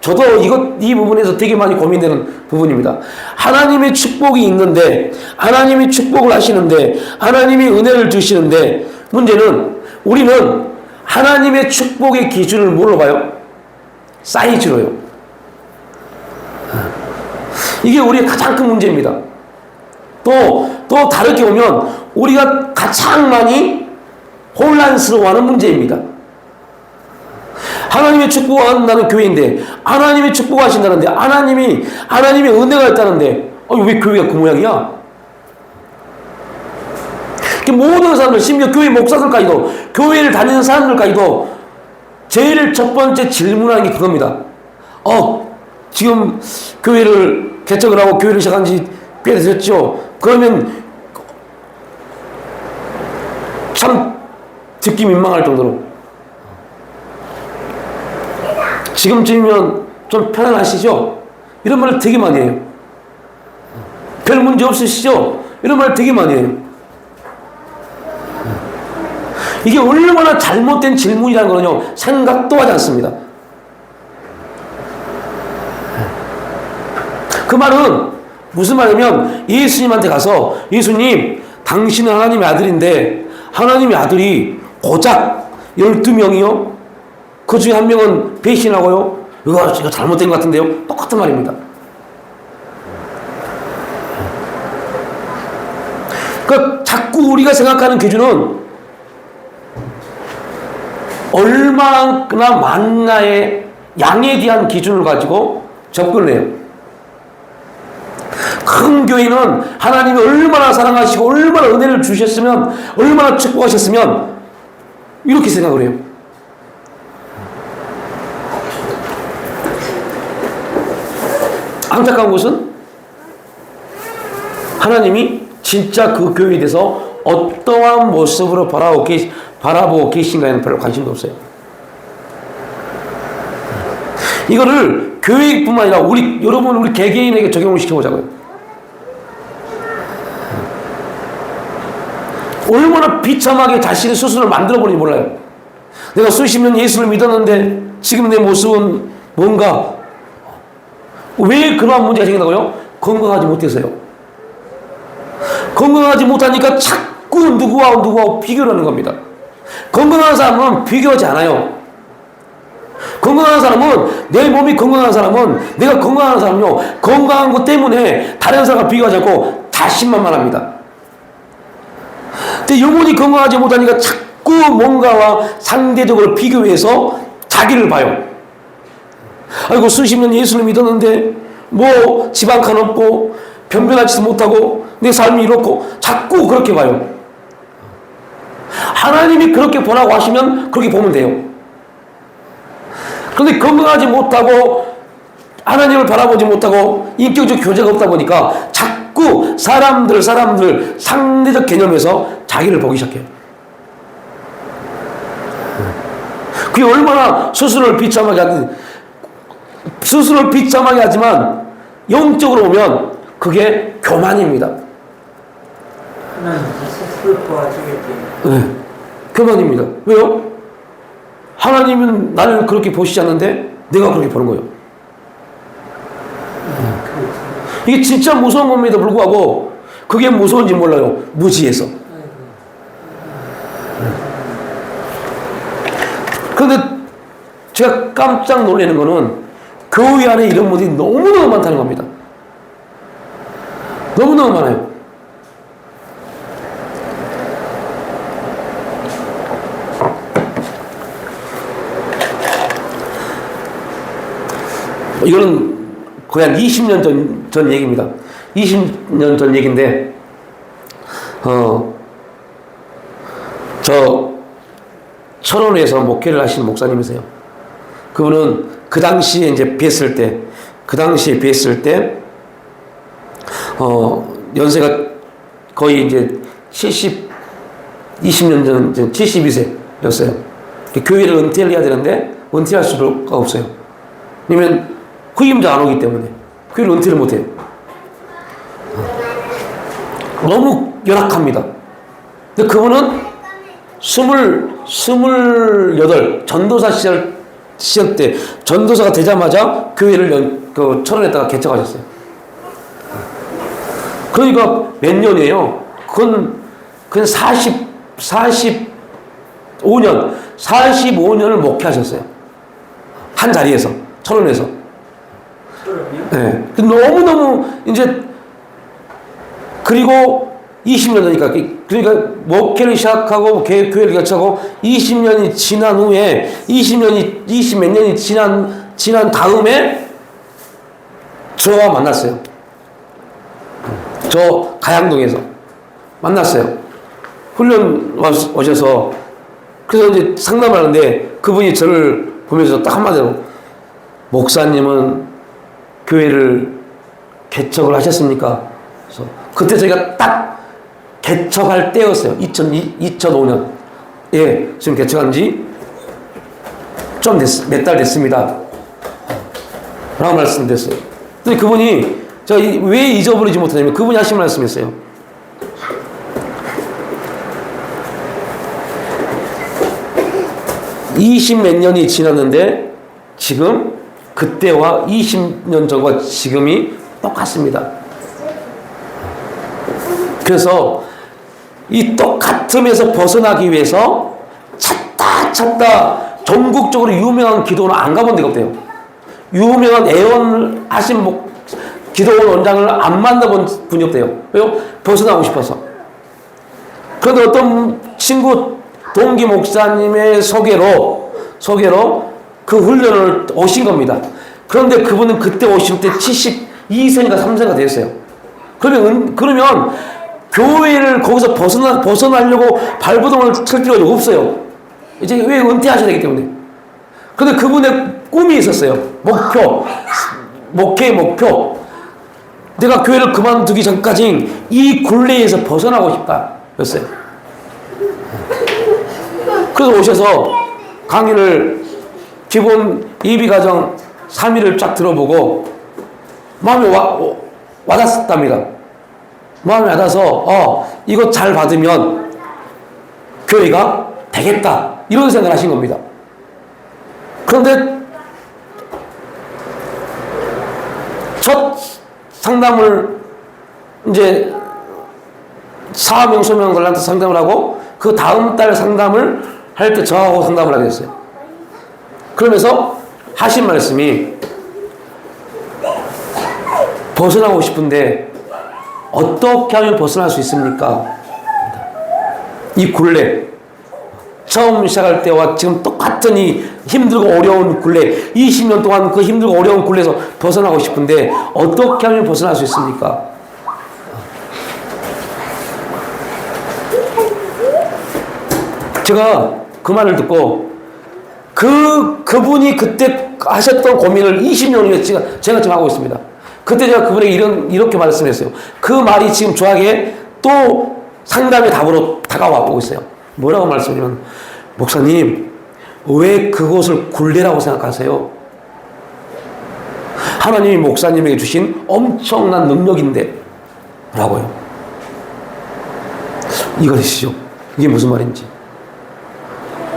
저도 이 부분에서 되게 많이 고민되는 부분입니다. 하나님의 축복이 있는데, 하나님이 축복을 하시는데, 하나님이 은혜를 주시는데, 문제는 우리는 하나님의 축복의 기준을 뭘로 봐요? 사이즈로요. 이게 우리의 가장 큰 문제입니다. 또 다르게 보면 우리가 가장 많이 혼란스러워하는 문제입니다. 하나님의 축복한다는 교회인데 하나님이 축복하신다는데 하나님의 은혜가 있다는데 왜 교회가 그 모양이야? 모든 사람들, 심지어 교회 목사들까지도, 교회를 다니는 사람들까지도 제일 첫 번째 질문하는 게 그겁니다. 지금 교회를 개척을 하고 교회를 시작한 지 꽤 되셨죠? 그러면 참 듣기 민망할 정도로 지금쯤이면 좀 편안하시죠? 이런 말을 되게 많이 해요. 별 문제 없으시죠? 이런 말을 되게 많이 해요. 이게 얼마나 잘못된 질문이라는 거는요, 생각도 하지 않습니다. 그 말은 무슨 말이냐면 예수님한테 가서 예수님, 당신은 하나님의 아들인데 하나님의 아들이 고작 12명이요? 그 중에 한 명은 배신하고요? 이거 잘못된 것 같은데요? 똑같은 말입니다. 그러니까 자꾸 우리가 생각하는 기준은 얼마나 많나의 양에 대한 기준을 가지고 접근을 해요. 큰 교회는 하나님이 얼마나 사랑하시고 얼마나 은혜를 주셨으면 얼마나 축복하셨으면 이렇게 생각을 해요. 안타까운 것은 하나님이 진짜 그 교회에 대해서 어떠한 모습으로 바라보고 계신가에는 별로 관심도 없어요. 이거를 교회뿐만 아니라 우리 개개인에게 적용을 시켜보자고요. 얼마나 비참하게 자신의 스스로를 만들어버리는지 몰라요. 내가 수십 년 예수를 믿었는데 지금 내 모습은 뭔가, 왜 그러한 문제가 생긴다고요? 건강하지 못해서요. 건강하지 못하니까 자꾸 누구와 비교를 하는 겁니다. 건강한 사람은 비교하지 않아요. 건강한 사람은, 내 몸이 건강한 사람은, 내가 건강한 사람은요, 건강한 것 때문에 다른 사람과 비교하지 않고 자신만만합니다. 근데 영혼이 건강하지 못하니까 자꾸 뭔가와 상대적으로 비교해서 자기를 봐요. 아이고, 수십 년 예수를 믿었는데 뭐 집 한 칸 없고 변변하지도 못하고 내 삶이 이렇고 자꾸 그렇게 봐요. 하나님이 그렇게 보라고 하시면 그렇게 보면 돼요. 그런데 건강하지 못하고 하나님을 바라보지 못하고 인격적 교제가 없다 보니까 자꾸 사람들 상대적 개념에서 자기를 보기 시작해요. 그게 얼마나 스스로를 비참하게 하지만 영적으로 보면 그게 교만입니다. 하나님 스스로 도와주겠지. 네, 교만입니다. 왜요? 하나님은 나를 그렇게 보시지 않는데 내가 그렇게 보는 거예요. 이게 진짜 무서운 겁니다. 불구하고 그게 무서운지 몰라요. 무지해서. 그런데 제가 깜짝 놀라는 거는 교회 안에 이런 분들이 너무너무 많다는 겁니다. 너무너무 많아요. 이거는 거의 한 20년 전 얘기입니다. 20년 전 얘기인데, 저 철원에서 목회를 하신 목사님이세요. 그분은 그 당시에 이제 뵀을 때, 연세가 거의 이제 20년 전 72세였어요. 교회를 은퇴를 해야 되는데 은퇴할 수가 없어요. 왜냐면 후임자 안 오기 때문에 교회를 은퇴를 못해요. 너무 열악합니다. 근데 그분은 28 전도사 시절 때 전도사가 되자마자 교회를 철원에다가 개척하셨어요. 그러니까 몇 년이에요? 그건 45년을 목회하셨어요. 한 자리에서, 철원에서. 네. 너무너무 이제, 그리고 20년 전이니까, 그러니까 목회를 시작하고 교회를 개척하고 20년이 지난 후에 20 몇 년이 지난 다음에 저와 만났어요. 저 가양동에서 만났어요. 훈련 오셔서 그래서 이제 상담을 하는데 그분이 저를 보면서 딱 한마디로 목사님은 교회를 개척을 하셨습니까? 그래서 그때 저희가 딱 개척할 때였어요. 2005년. 예, 지금 개척한 지 좀 몇 달 됐습니다. 라고 말씀드렸어요. 근데 그분이 제가 왜 잊어버리지 못하냐면 그분이 하신 말씀이었어요. (20 몇 년이) 지났는데 지금 그때와 20년 전과 지금이 똑같습니다. 그래서 이 똑같음에서 벗어나기 위해서 찾다 전국적으로 유명한 기도원 안 가본 데가 없대요. 유명한 애원하신 기도원 원장을 안 만나본 분이 없대요. 왜요? 벗어나고 싶어서. 그런데 어떤 친구 동기 목사님의 소개로 그 훈련을 오신 겁니다. 그런데 그분은 그때 오실 때 72세인가 3세가 되었어요. 그러면 교회를 거기서 벗어나려고 발버둥을 칠 필요가 없어요. 이제 왜 은퇴하셔야 되기 때문에. 그런데 그분의 꿈이 있었어요. 목회의 목표. 내가 교회를 그만두기 전까지 이 굴레에서 벗어나고 싶다. 였어요. 그래서 오셔서 강의를 기본 예비과정 3일을 쫙 들어보고 마음에 와닿았답니다. 마음에 와닿아서 이거 잘 받으면 교회가 되겠다. 이런 생각을 하신 겁니다. 그런데 첫 상담을 이제 4명, 소명 걸한테 상담을 하고 그 다음 달 상담을 할 때 저하고 상담을 하게 됐어요. 그러면서 하신 말씀이 벗어나고 싶은데 어떻게 하면 벗어날 수 있습니까? 이 굴레. 처음 시작할 때와 지금 똑같은 이 힘들고 어려운 굴레, 20년 동안 그 힘들고 어려운 굴레에서 벗어나고 싶은데 어떻게 하면 벗어날 수 있습니까? 제가 그 말을 듣고 그분이 그때 하셨던 고민을 20년 후에 제가 지금 하고 있습니다. 그때 제가 그분에게 이렇게 말씀했어요. 그 말이 지금 저에게 또 상담의 답으로 다가와 보고 있어요. 뭐라고 말씀드리면, 목사님, 왜 그것을 굴레라고 생각하세요? 하나님이 목사님에게 주신 엄청난 능력인데 라고요. 이거시죠. 이게 무슨 말인지.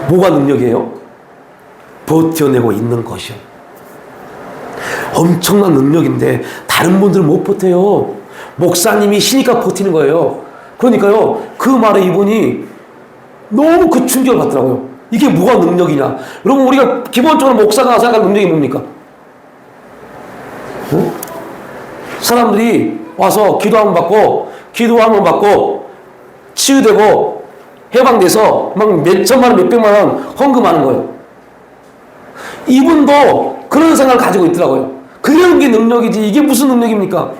뭐가 능력이에요? 버텨내고 있는 것이요. 엄청난 능력인데 다른 분들은 못 버텨요. 목사님이 쉬니까 버티는 거예요. 그러니까요, 그 말에 이분이 너무 그 충격을 받더라고요. 이게 뭐가 능력이냐. 여러분, 우리가 기본적으로 목사가 생각하는 능력이 뭡니까? 어? 사람들이 와서 기도 한번 받고 치유되고 해방돼서 막 몇천만 원, 몇백만 원 헌금하는 거예요. 이분도 그런 생각을 가지고 있더라고요. 그런 게 능력이지 이게 무슨 능력입니까?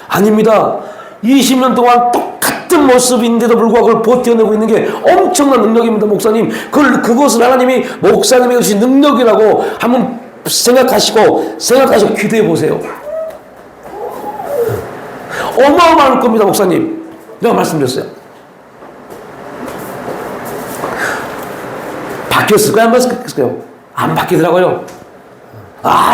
아닙니다. 20년 동안 똑같은 모습인데도 불구하고 그걸 버텨내고 있는 게 엄청난 능력입니다, 목사님. 그것을 하나님이 목사님에게 주신 능력이라고 한번 생각하시고 기도해 보세요. 어마어마할 겁니다, 목사님. 내가 말씀드렸어요. 바뀌었을까요? 안 바뀌었을까요? 안 바뀌더라고요.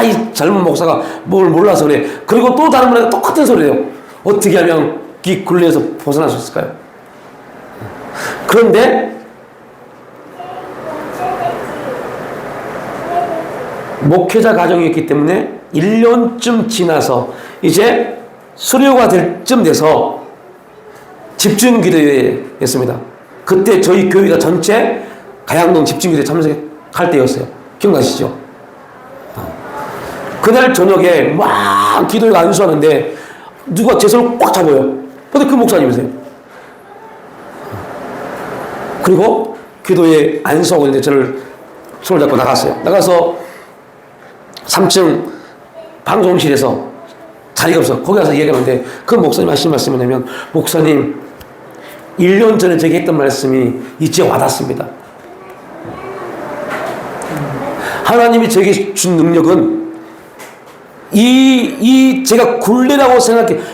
이 젊은 목사가 뭘 몰라서 그래. 그리고 또 다른 분에게 똑같은 소리예요. 어떻게 하면 이 굴레에서 벗어날 수 있을까요? 그런데 목회자 가정이었기 때문에 1년쯤 지나서 이제 수료가 될 쯤 돼서 집중기도회였습니다. 그때 저희 교회가 전체 가양동 집중기도회 참석할 때였어요. 기억나시죠? 그날 저녁에 막 기도회가 안수하는데 누가 제 손을 꽉 잡아요. 근데 그 목사님이세요. 그리고 기도회 안수하고 있는데 저를 손을 잡고 나갔어요. 나가서 3층 방송실에서 자리가 없어. 거기 가서 얘기하는데 그 목사님 하신 말씀이 뭐냐면, 목사님 1년 전에 제게 했던 말씀이 이제 와닿습니다. 하나님이 제게 준 능력은 제가 굴레라고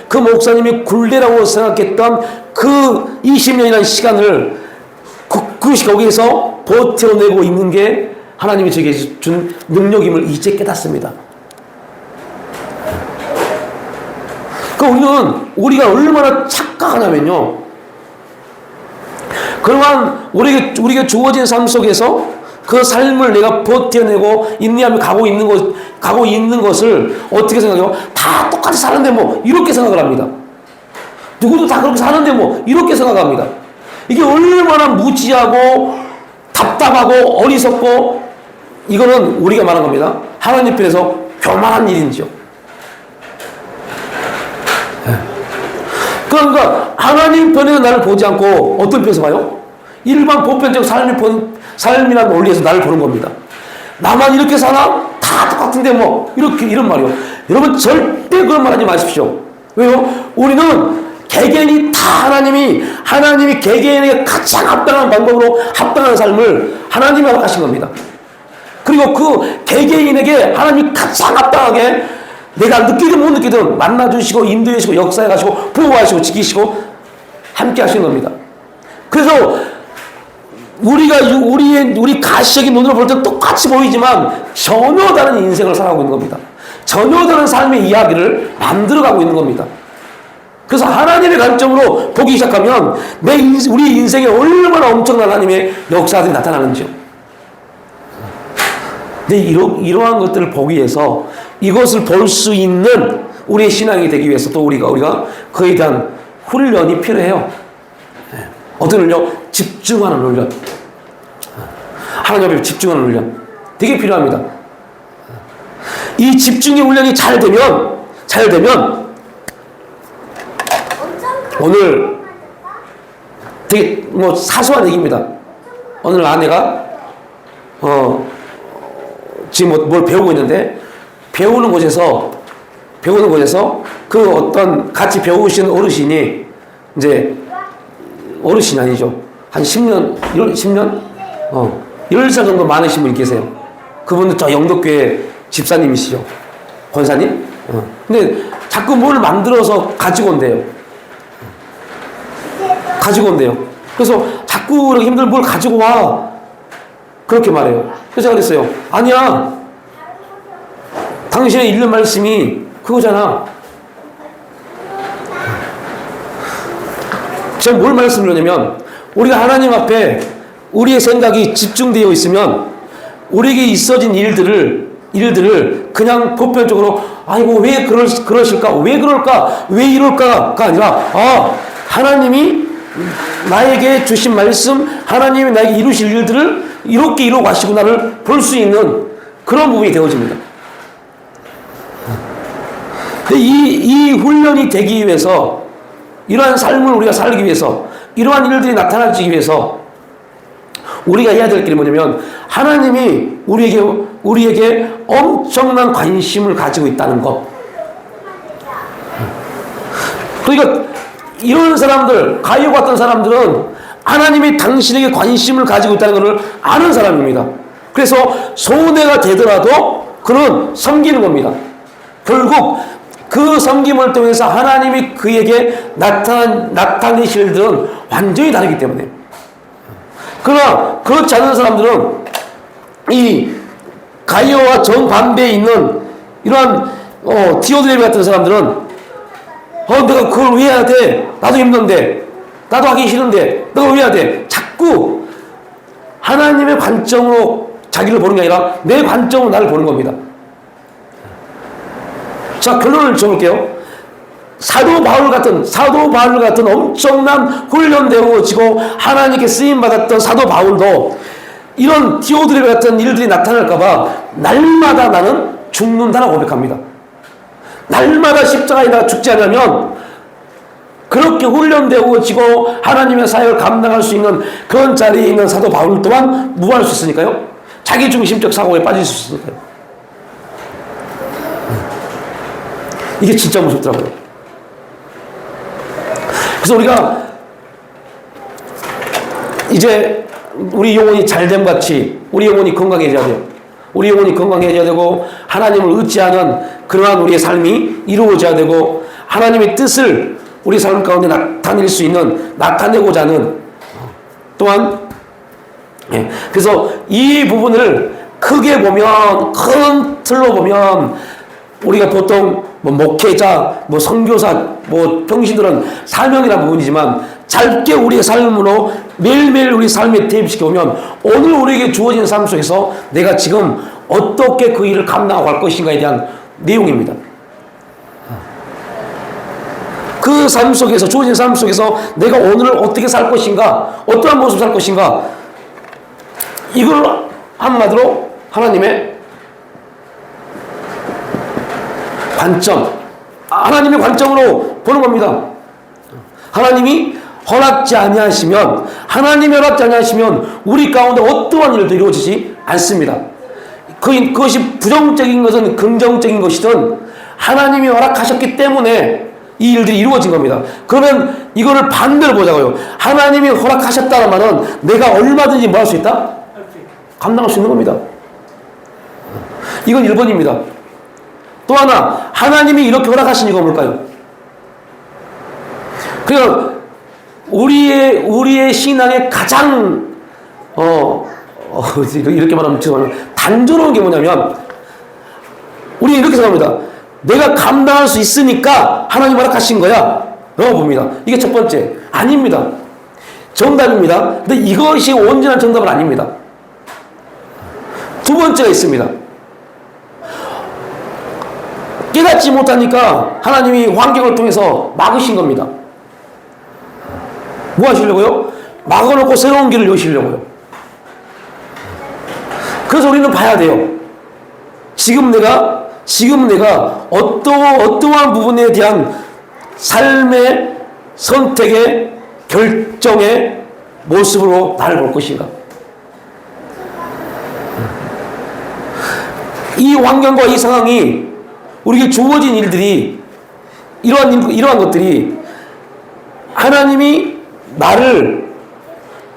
그 목사님이 굴레라고 생각했던 그 20년이라는 시간을 거기에서 버텨내고 있는 게 하나님이 제게 준 능력임을 이제 깨닫습니다. 그러니까 우리가 얼마나 착각하냐면요. 그러한 우리에게 주어진 삶 속에서 그 삶을 내가 버텨내고 인내하며 가고 있는 것을 어떻게 생각해요? 다 똑같이 사는데 이렇게 생각을 합니다. 누구도 다 그렇게 사는데 이렇게 생각합니다. 이게 얼마나 무지하고 답답하고 어리석고 이거는 우리가 말한 겁니다. 하나님 편에서 교만한 일인지요. 그러니까 하나님 편에서 나를 보지 않고 어떤 편에서 봐요? 일반 보편적 삶이라는 논리에서 나를 보는 겁니다. 나만 이렇게 사나? 다 똑같은데 뭐 이렇게 이런 말이요. 여러분 절대 그런 말 하지 마십시오. 왜요? 우리는 개개인이 다 하나님이 개개인에게 가장 합당한 방법으로 합당한 삶을 하나님이 허락하신 겁니다. 그리고 그 개개인에게 하나님이 가장 합당하게 내가 느끼든 못 느끼든 만나주시고 인도해 주시고 역사해 가시고 보호하시고 지키시고 함께 하시는 겁니다. 그래서 우리 가시적인 눈으로 볼 때 똑같이 보이지만 전혀 다른 인생을 살아가고 있는 겁니다. 전혀 다른 삶의 이야기를 만들어가고 있는 겁니다. 그래서 하나님의 관점으로 보기 시작하면 우리 인생에 얼마나 엄청난 하나님의 역사들이 나타나는지요. 근데 이러한 것들을 보기 위해서 이것을 볼 수 있는 우리의 신앙이 되기 위해서 또 우리가 그에 대한 훈련이 필요해요. 어떤 훈련? 집중하는 훈련. 하나님 앞에 집중하는 훈련. 되게 필요합니다. 이 집중의 훈련이 잘 되면 오늘 되게 뭐 사소한 얘기입니다. 오늘 아내가 지금 뭘 배우고 있는데 배우는 곳에서 그 어떤 같이 배우신 어르신이 이제 어르신이 아니죠. 한 10년 10살 정도 많으신 분이 계세요. 그분은 저 영덕교회 집사님이시죠. 권사님? 근데 자꾸 뭘 만들어서 가지고 온대요. 그래서 자꾸 이렇게 힘들면 뭘 가지고 와. 그렇게 말해요. 그래서 제가 그랬어요. 아니야. 당신의 읽는 말씀이 그거잖아. 제가 뭘 말씀드렸냐면 우리가 하나님 앞에 우리의 생각이 집중되어 있으면 우리에게 있어진 일들을 그냥 보편적으로 아이고 왜 그러실까? 왜 그럴까? 왜 이럴까가 아니라 하나님이 나에게 주신 말씀, 하나님이 나에게 이루실 일들을 이렇게 이루어 가시구나를 볼 수 있는 그런 부분이 되어집니다. 이 훈련이 되기 위해서 이러한 삶을 우리가 살기 위해서 이러한 일들이 나타나기 위해서 우리가 해야 될 길이 뭐냐면 하나님이 우리에게 엄청난 관심을 가지고 있다는 것. 그러니까 이런 사람들, 가이오 같은 사람들은 하나님이 당신에게 관심을 가지고 있다는 것을 아는 사람입니다. 그래서 손해가 되더라도 그는 섬기는 겁니다. 결국 그 섬김을 통해서 하나님이 그에게 나타내실 일들은 완전히 다르기 때문에. 그러나 그렇지 않은 사람들은 이 가이오와 정반대에 있는 이러한 디오드레미 같은 사람들은 내가 그걸 왜 해야 돼? 나도 힘든데, 나도 하기 싫은데, 너가 왜 해야 돼? 자꾸 하나님의 관점으로 자기를 보는 게 아니라 내 관점으로 나를 보는 겁니다. 자, 결론을 줘볼게요. 사도 바울 같은 엄청난 훈련되어지고 하나님께 쓰임받았던 사도 바울도 이런 디오드레미 같은 일들이 나타날까봐 날마다 나는 죽는다라고 고백합니다. 날마다 십자가에 내가 죽지 않으면 그렇게 훈련되어지고 하나님의 사역을 감당할 수 있는 그런 자리에 있는 사도 바울 또한 무할 수 있으니까요. 자기중심적 사고에 빠질 수 있으니까요. 이게 진짜 무섭더라고요. 그래서 우리가 이제 우리 영혼이 잘됨 같이 우리 영혼이 건강해져야 돼요. 우리 영혼이 건강해져야 되고 하나님을 의지하는 그러한 우리의 삶이 이루어져야 되고 하나님의 뜻을 우리 삶 가운데 나타내고자 하는 또한 그래서 이 부분을 크게 보면 큰 틀로 보면 우리가 보통 목회자, 선교사, 평신들은 사명이라는 부분이지만 짧게 우리의 삶으로 매일매일 우리 삶에 대입시켜 보면 오늘 우리에게 주어진 삶 속에서 내가 지금 어떻게 그 일을 감당하고 갈 것인가에 대한 내용입니다. 그 삶 속에서, 주어진 삶 속에서 내가 오늘을 어떻게 살 것인가, 어떠한 모습 살 것인가, 이걸 한마디로 하나님의 관점, 하나님의 관점으로 보는 겁니다. 하나님이 허락지 아니하시면, 하나님이 허락지 아니하시면 우리 가운데 어떠한 일도 이루어지지 않습니다. 그것이 부정적인 것은 긍정적인 것이든 하나님이 허락하셨기 때문에 이 일들이 이루어진 겁니다. 그러면 이거를 반대로 보자고요. 하나님이 허락하셨다는 말은 내가 얼마든지 뭐 할 수 있다? 감당할 수 있는 겁니다. 이건 1번입니다. 또 하나, 하나님이 이렇게 허락하신 이유가 뭘까요? 그러니까 우리의 신앙의 가장 이렇게 말하면 죄송하지만 단조로운 게 뭐냐면, 우리 이렇게 생각합니다. 내가 감당할 수 있으니까 하나님 허락하신 거야 라고 봅니다. 이게 첫 번째. 아닙니다. 정답입니다. 근데 이것이 온전한 정답은 아닙니다. 두 번째가 있습니다. 깨닫지 못하니까 하나님이 환경을 통해서 막으신 겁니다. 뭐 하시려고요? 막아놓고 새로운 길을 여시려고요. 그래서 우리는 봐야 돼요. 지금 내가 어떠한 부분에 대한 삶의 선택의 결정의 모습으로 나를 볼 것인가. 이 환경과 이 상황이, 우리에게 주어진 일들이, 이러한 것들이 하나님이 나를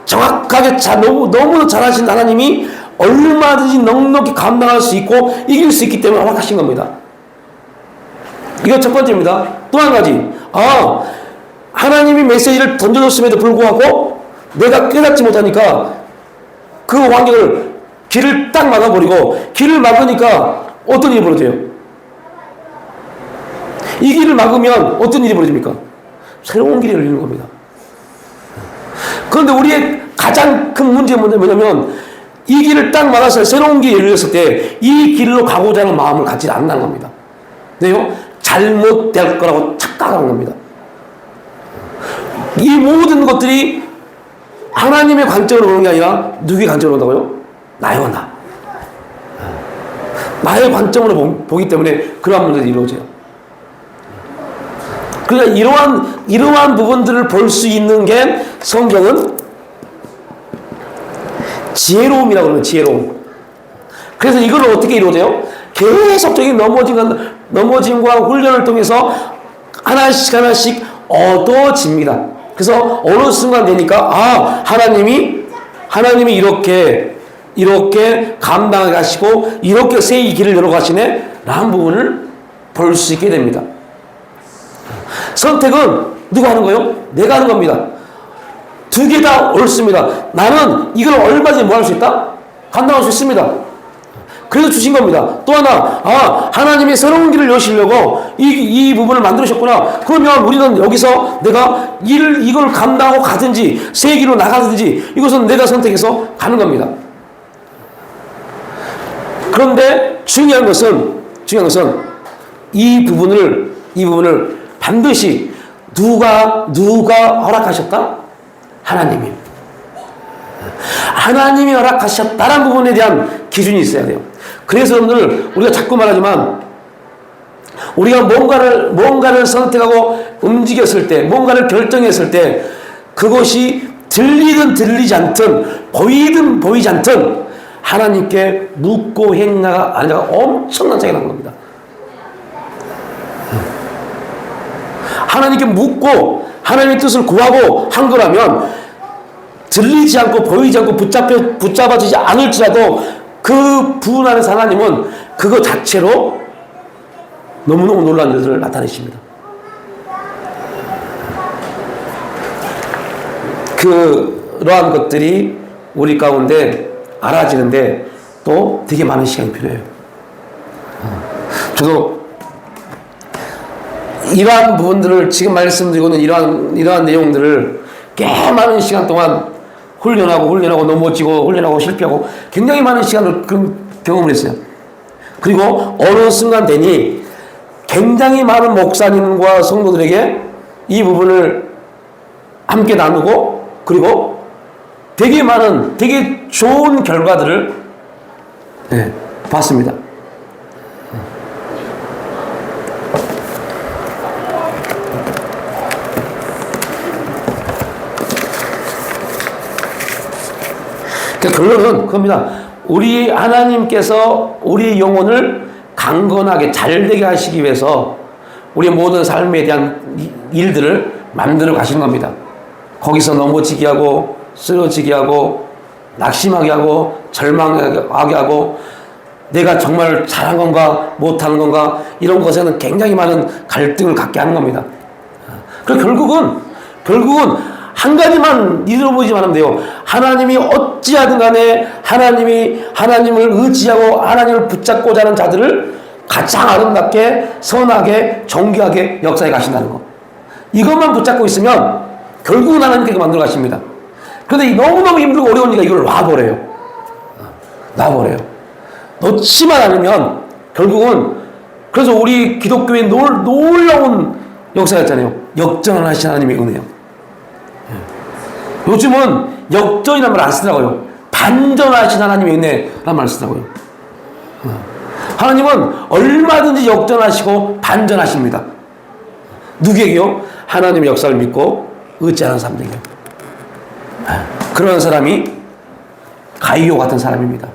정확하게 너무 잘하신 하나님이 얼마든지 넉넉히 감당할 수 있고 이길 수 있기 때문에 허락하신 겁니다. 이거 첫 번째입니다. 또 한 가지, 하나님이 메시지를 던져줬음에도 불구하고 내가 깨닫지 못하니까 그 환경을, 길을 딱 막아버리고, 길을 막으니까 어떤 일이 벌어져요? 이 길을 막으면 어떤 일이 벌어집니까? 새로운 길이 열리는 겁니다. 그런데 우리의 가장 큰 문제는 뭐냐면, 이 길을 딱 막아서 새로운 길이 열렸을 때 이 길로 가고자 하는 마음을 갖지 않는다는 겁니다. 네요? 잘못될 거라고 착각하는 겁니다. 이 모든 것들이 하나님의 관점으로 보는 게 아니라 누구의 관점으로 본다고요? 나요, 나. 나의 관점으로 보기 때문에 그러한 문제들이 이루어져요. 그러니까 이러한 부분들을 볼 수 있는 게 성경은 지혜로움이라고 그러면 지혜로움. 그래서 이걸 어떻게 이루어져요? 계속적인 넘어짐과 훈련을 통해서 하나씩 얻어집니다. 그래서 어느 순간 되니까 하나님이 이렇게 감당해 가시고 이렇게 새 길을 열어 가시네 라는 부분을 볼 수 있게 됩니다. 선택은 누가 하는 거예요? 내가 하는 겁니다. 두 개 다 옳습니다. 나는 이걸 얼마든지 뭐 할 수 있다? 감당할 수 있습니다. 그래서 주신 겁니다. 또 하나, 하나님이 새로운 길을 여시려고 이 부분을 만들으셨구나. 그러면 우리는 여기서 내가 이걸 감당하고 가든지 새 길로 나가든지 이것은 내가 선택해서 가는 겁니다. 그런데 중요한 것은 이 부분을 반드시 누가 허락하셨다? 하나님이 허락하셨다라는 부분에 대한 기준이 있어야 돼요. 그래서 여러분들, 우리가 자꾸 말하지만 우리가 뭔가를 선택하고 움직였을 때, 뭔가를 결정했을 때 그것이 들리든 들리지 않든 보이든 보이지 않든 하나님께 묻고 했냐가 아니냐가 엄청난 차이가 나는 겁니다. 하나님께 묻고 하나님의 뜻을 구하고 한 거라면 들리지 않고 보이지 않고 붙잡아지지 않을지라도 그 부분 안에서 하나님은 그거 자체로 너무너무 놀라운 일들을 나타내십니다. 그러한 것들이 우리 가운데 알아지는데 또 되게 많은 시간이 필요해요. 저도 이러한 부분들을 지금 말씀드리고는 이러한 내용들을 꽤 많은 시간 동안 훈련하고 넘어지고 훈련하고 실패하고 굉장히 많은 시간을 경험을 했어요. 그리고 어느 순간 되니 굉장히 많은 목사님과 성도들에게 이 부분을 함께 나누고 그리고 되게 많은 되게 좋은 결과들을 봤습니다. 결론은 그겁니다. 우리 하나님께서 우리 영혼을 강건하게 잘되게 하시기 위해서 우리 모든 삶에 대한 일들을 만들어 가시는 겁니다. 거기서 넘어지게 하고 쓰러지게 하고 낙심하게 하고 절망하게 하고 내가 정말 잘한 건가 못하는 건가 이런 것에는 굉장히 많은 갈등을 갖게 하는 겁니다. 그래서 결국은 한 가지만 잃어보지만 하면 돼요. 하나님이 어찌하든 간에 하나님을 의지하고 하나님을 붙잡고자 하는 자들을 가장 아름답게 선하게 정교하게 역사해 가신다는 거. 이것만 붙잡고 있으면 결국은 하나님께서 만들어 가십니다. 그런데 너무너무 힘들고 어려우니까 이걸 놔버려요. 놓지만 않으면 결국은 그래서 우리 기독교의 놀라운 역사였잖아요. 역전하신 하나님의 은혜요. 요즘은 역전이라는 말 안 쓰더라고요. 반전하신 하나님의 은혜라는 말 쓰더라고요. 하나님은 얼마든지 역전하시고 반전하십니다. 누구에게요? 하나님의 역사를 믿고 의지하는 사람들에게요. 그런 사람이 가이오 같은 사람입니다.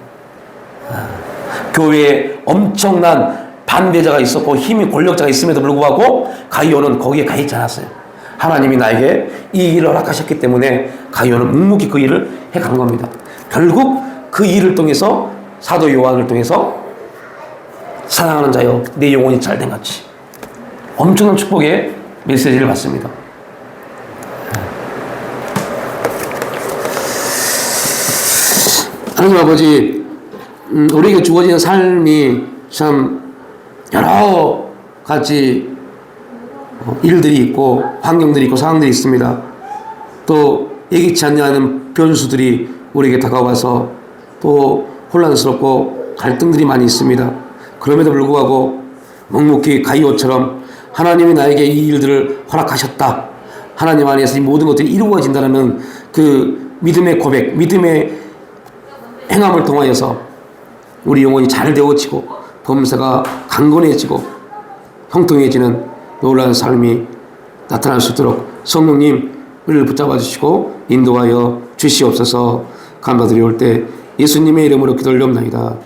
교회에 엄청난 반대자가 있었고 힘이 권력자가 있음에도 불구하고 가이오는 거기에 가 있지 않았어요. 하나님이 나에게 이 일을 허락하셨기 때문에 가이오는 묵묵히 그 일을 해간 겁니다. 결국 그 일을 통해서 사도 요한을 통해서 사랑하는 자여 내 영혼이 잘된 같이 엄청난 축복의 메시지를 받습니다. 하나님 아버지, 우리에게 주어진 삶이 참 여러 가지 일들이 있고 환경들이 있고 상황들이 있습니다. 또 예기치 않는 변수들이 우리에게 다가와서 또 혼란스럽고 갈등들이 많이 있습니다. 그럼에도 불구하고 묵묵히 가이오처럼 하나님이 나에게 이 일들을 허락하셨다. 하나님 안에서 이 모든 것들이 이루어진다는 그 믿음의 고백, 믿음의 행함을 통하여서 우리 영혼이 잘 되어지고 범사가 강건해지고 형통해지는 놀라운 삶이 나타날 수 있도록 성령님 우리를 붙잡아 주시고 인도하여 주시옵소서. 감사드리올 때 예수님의 이름으로 기도를 올려옵나이다.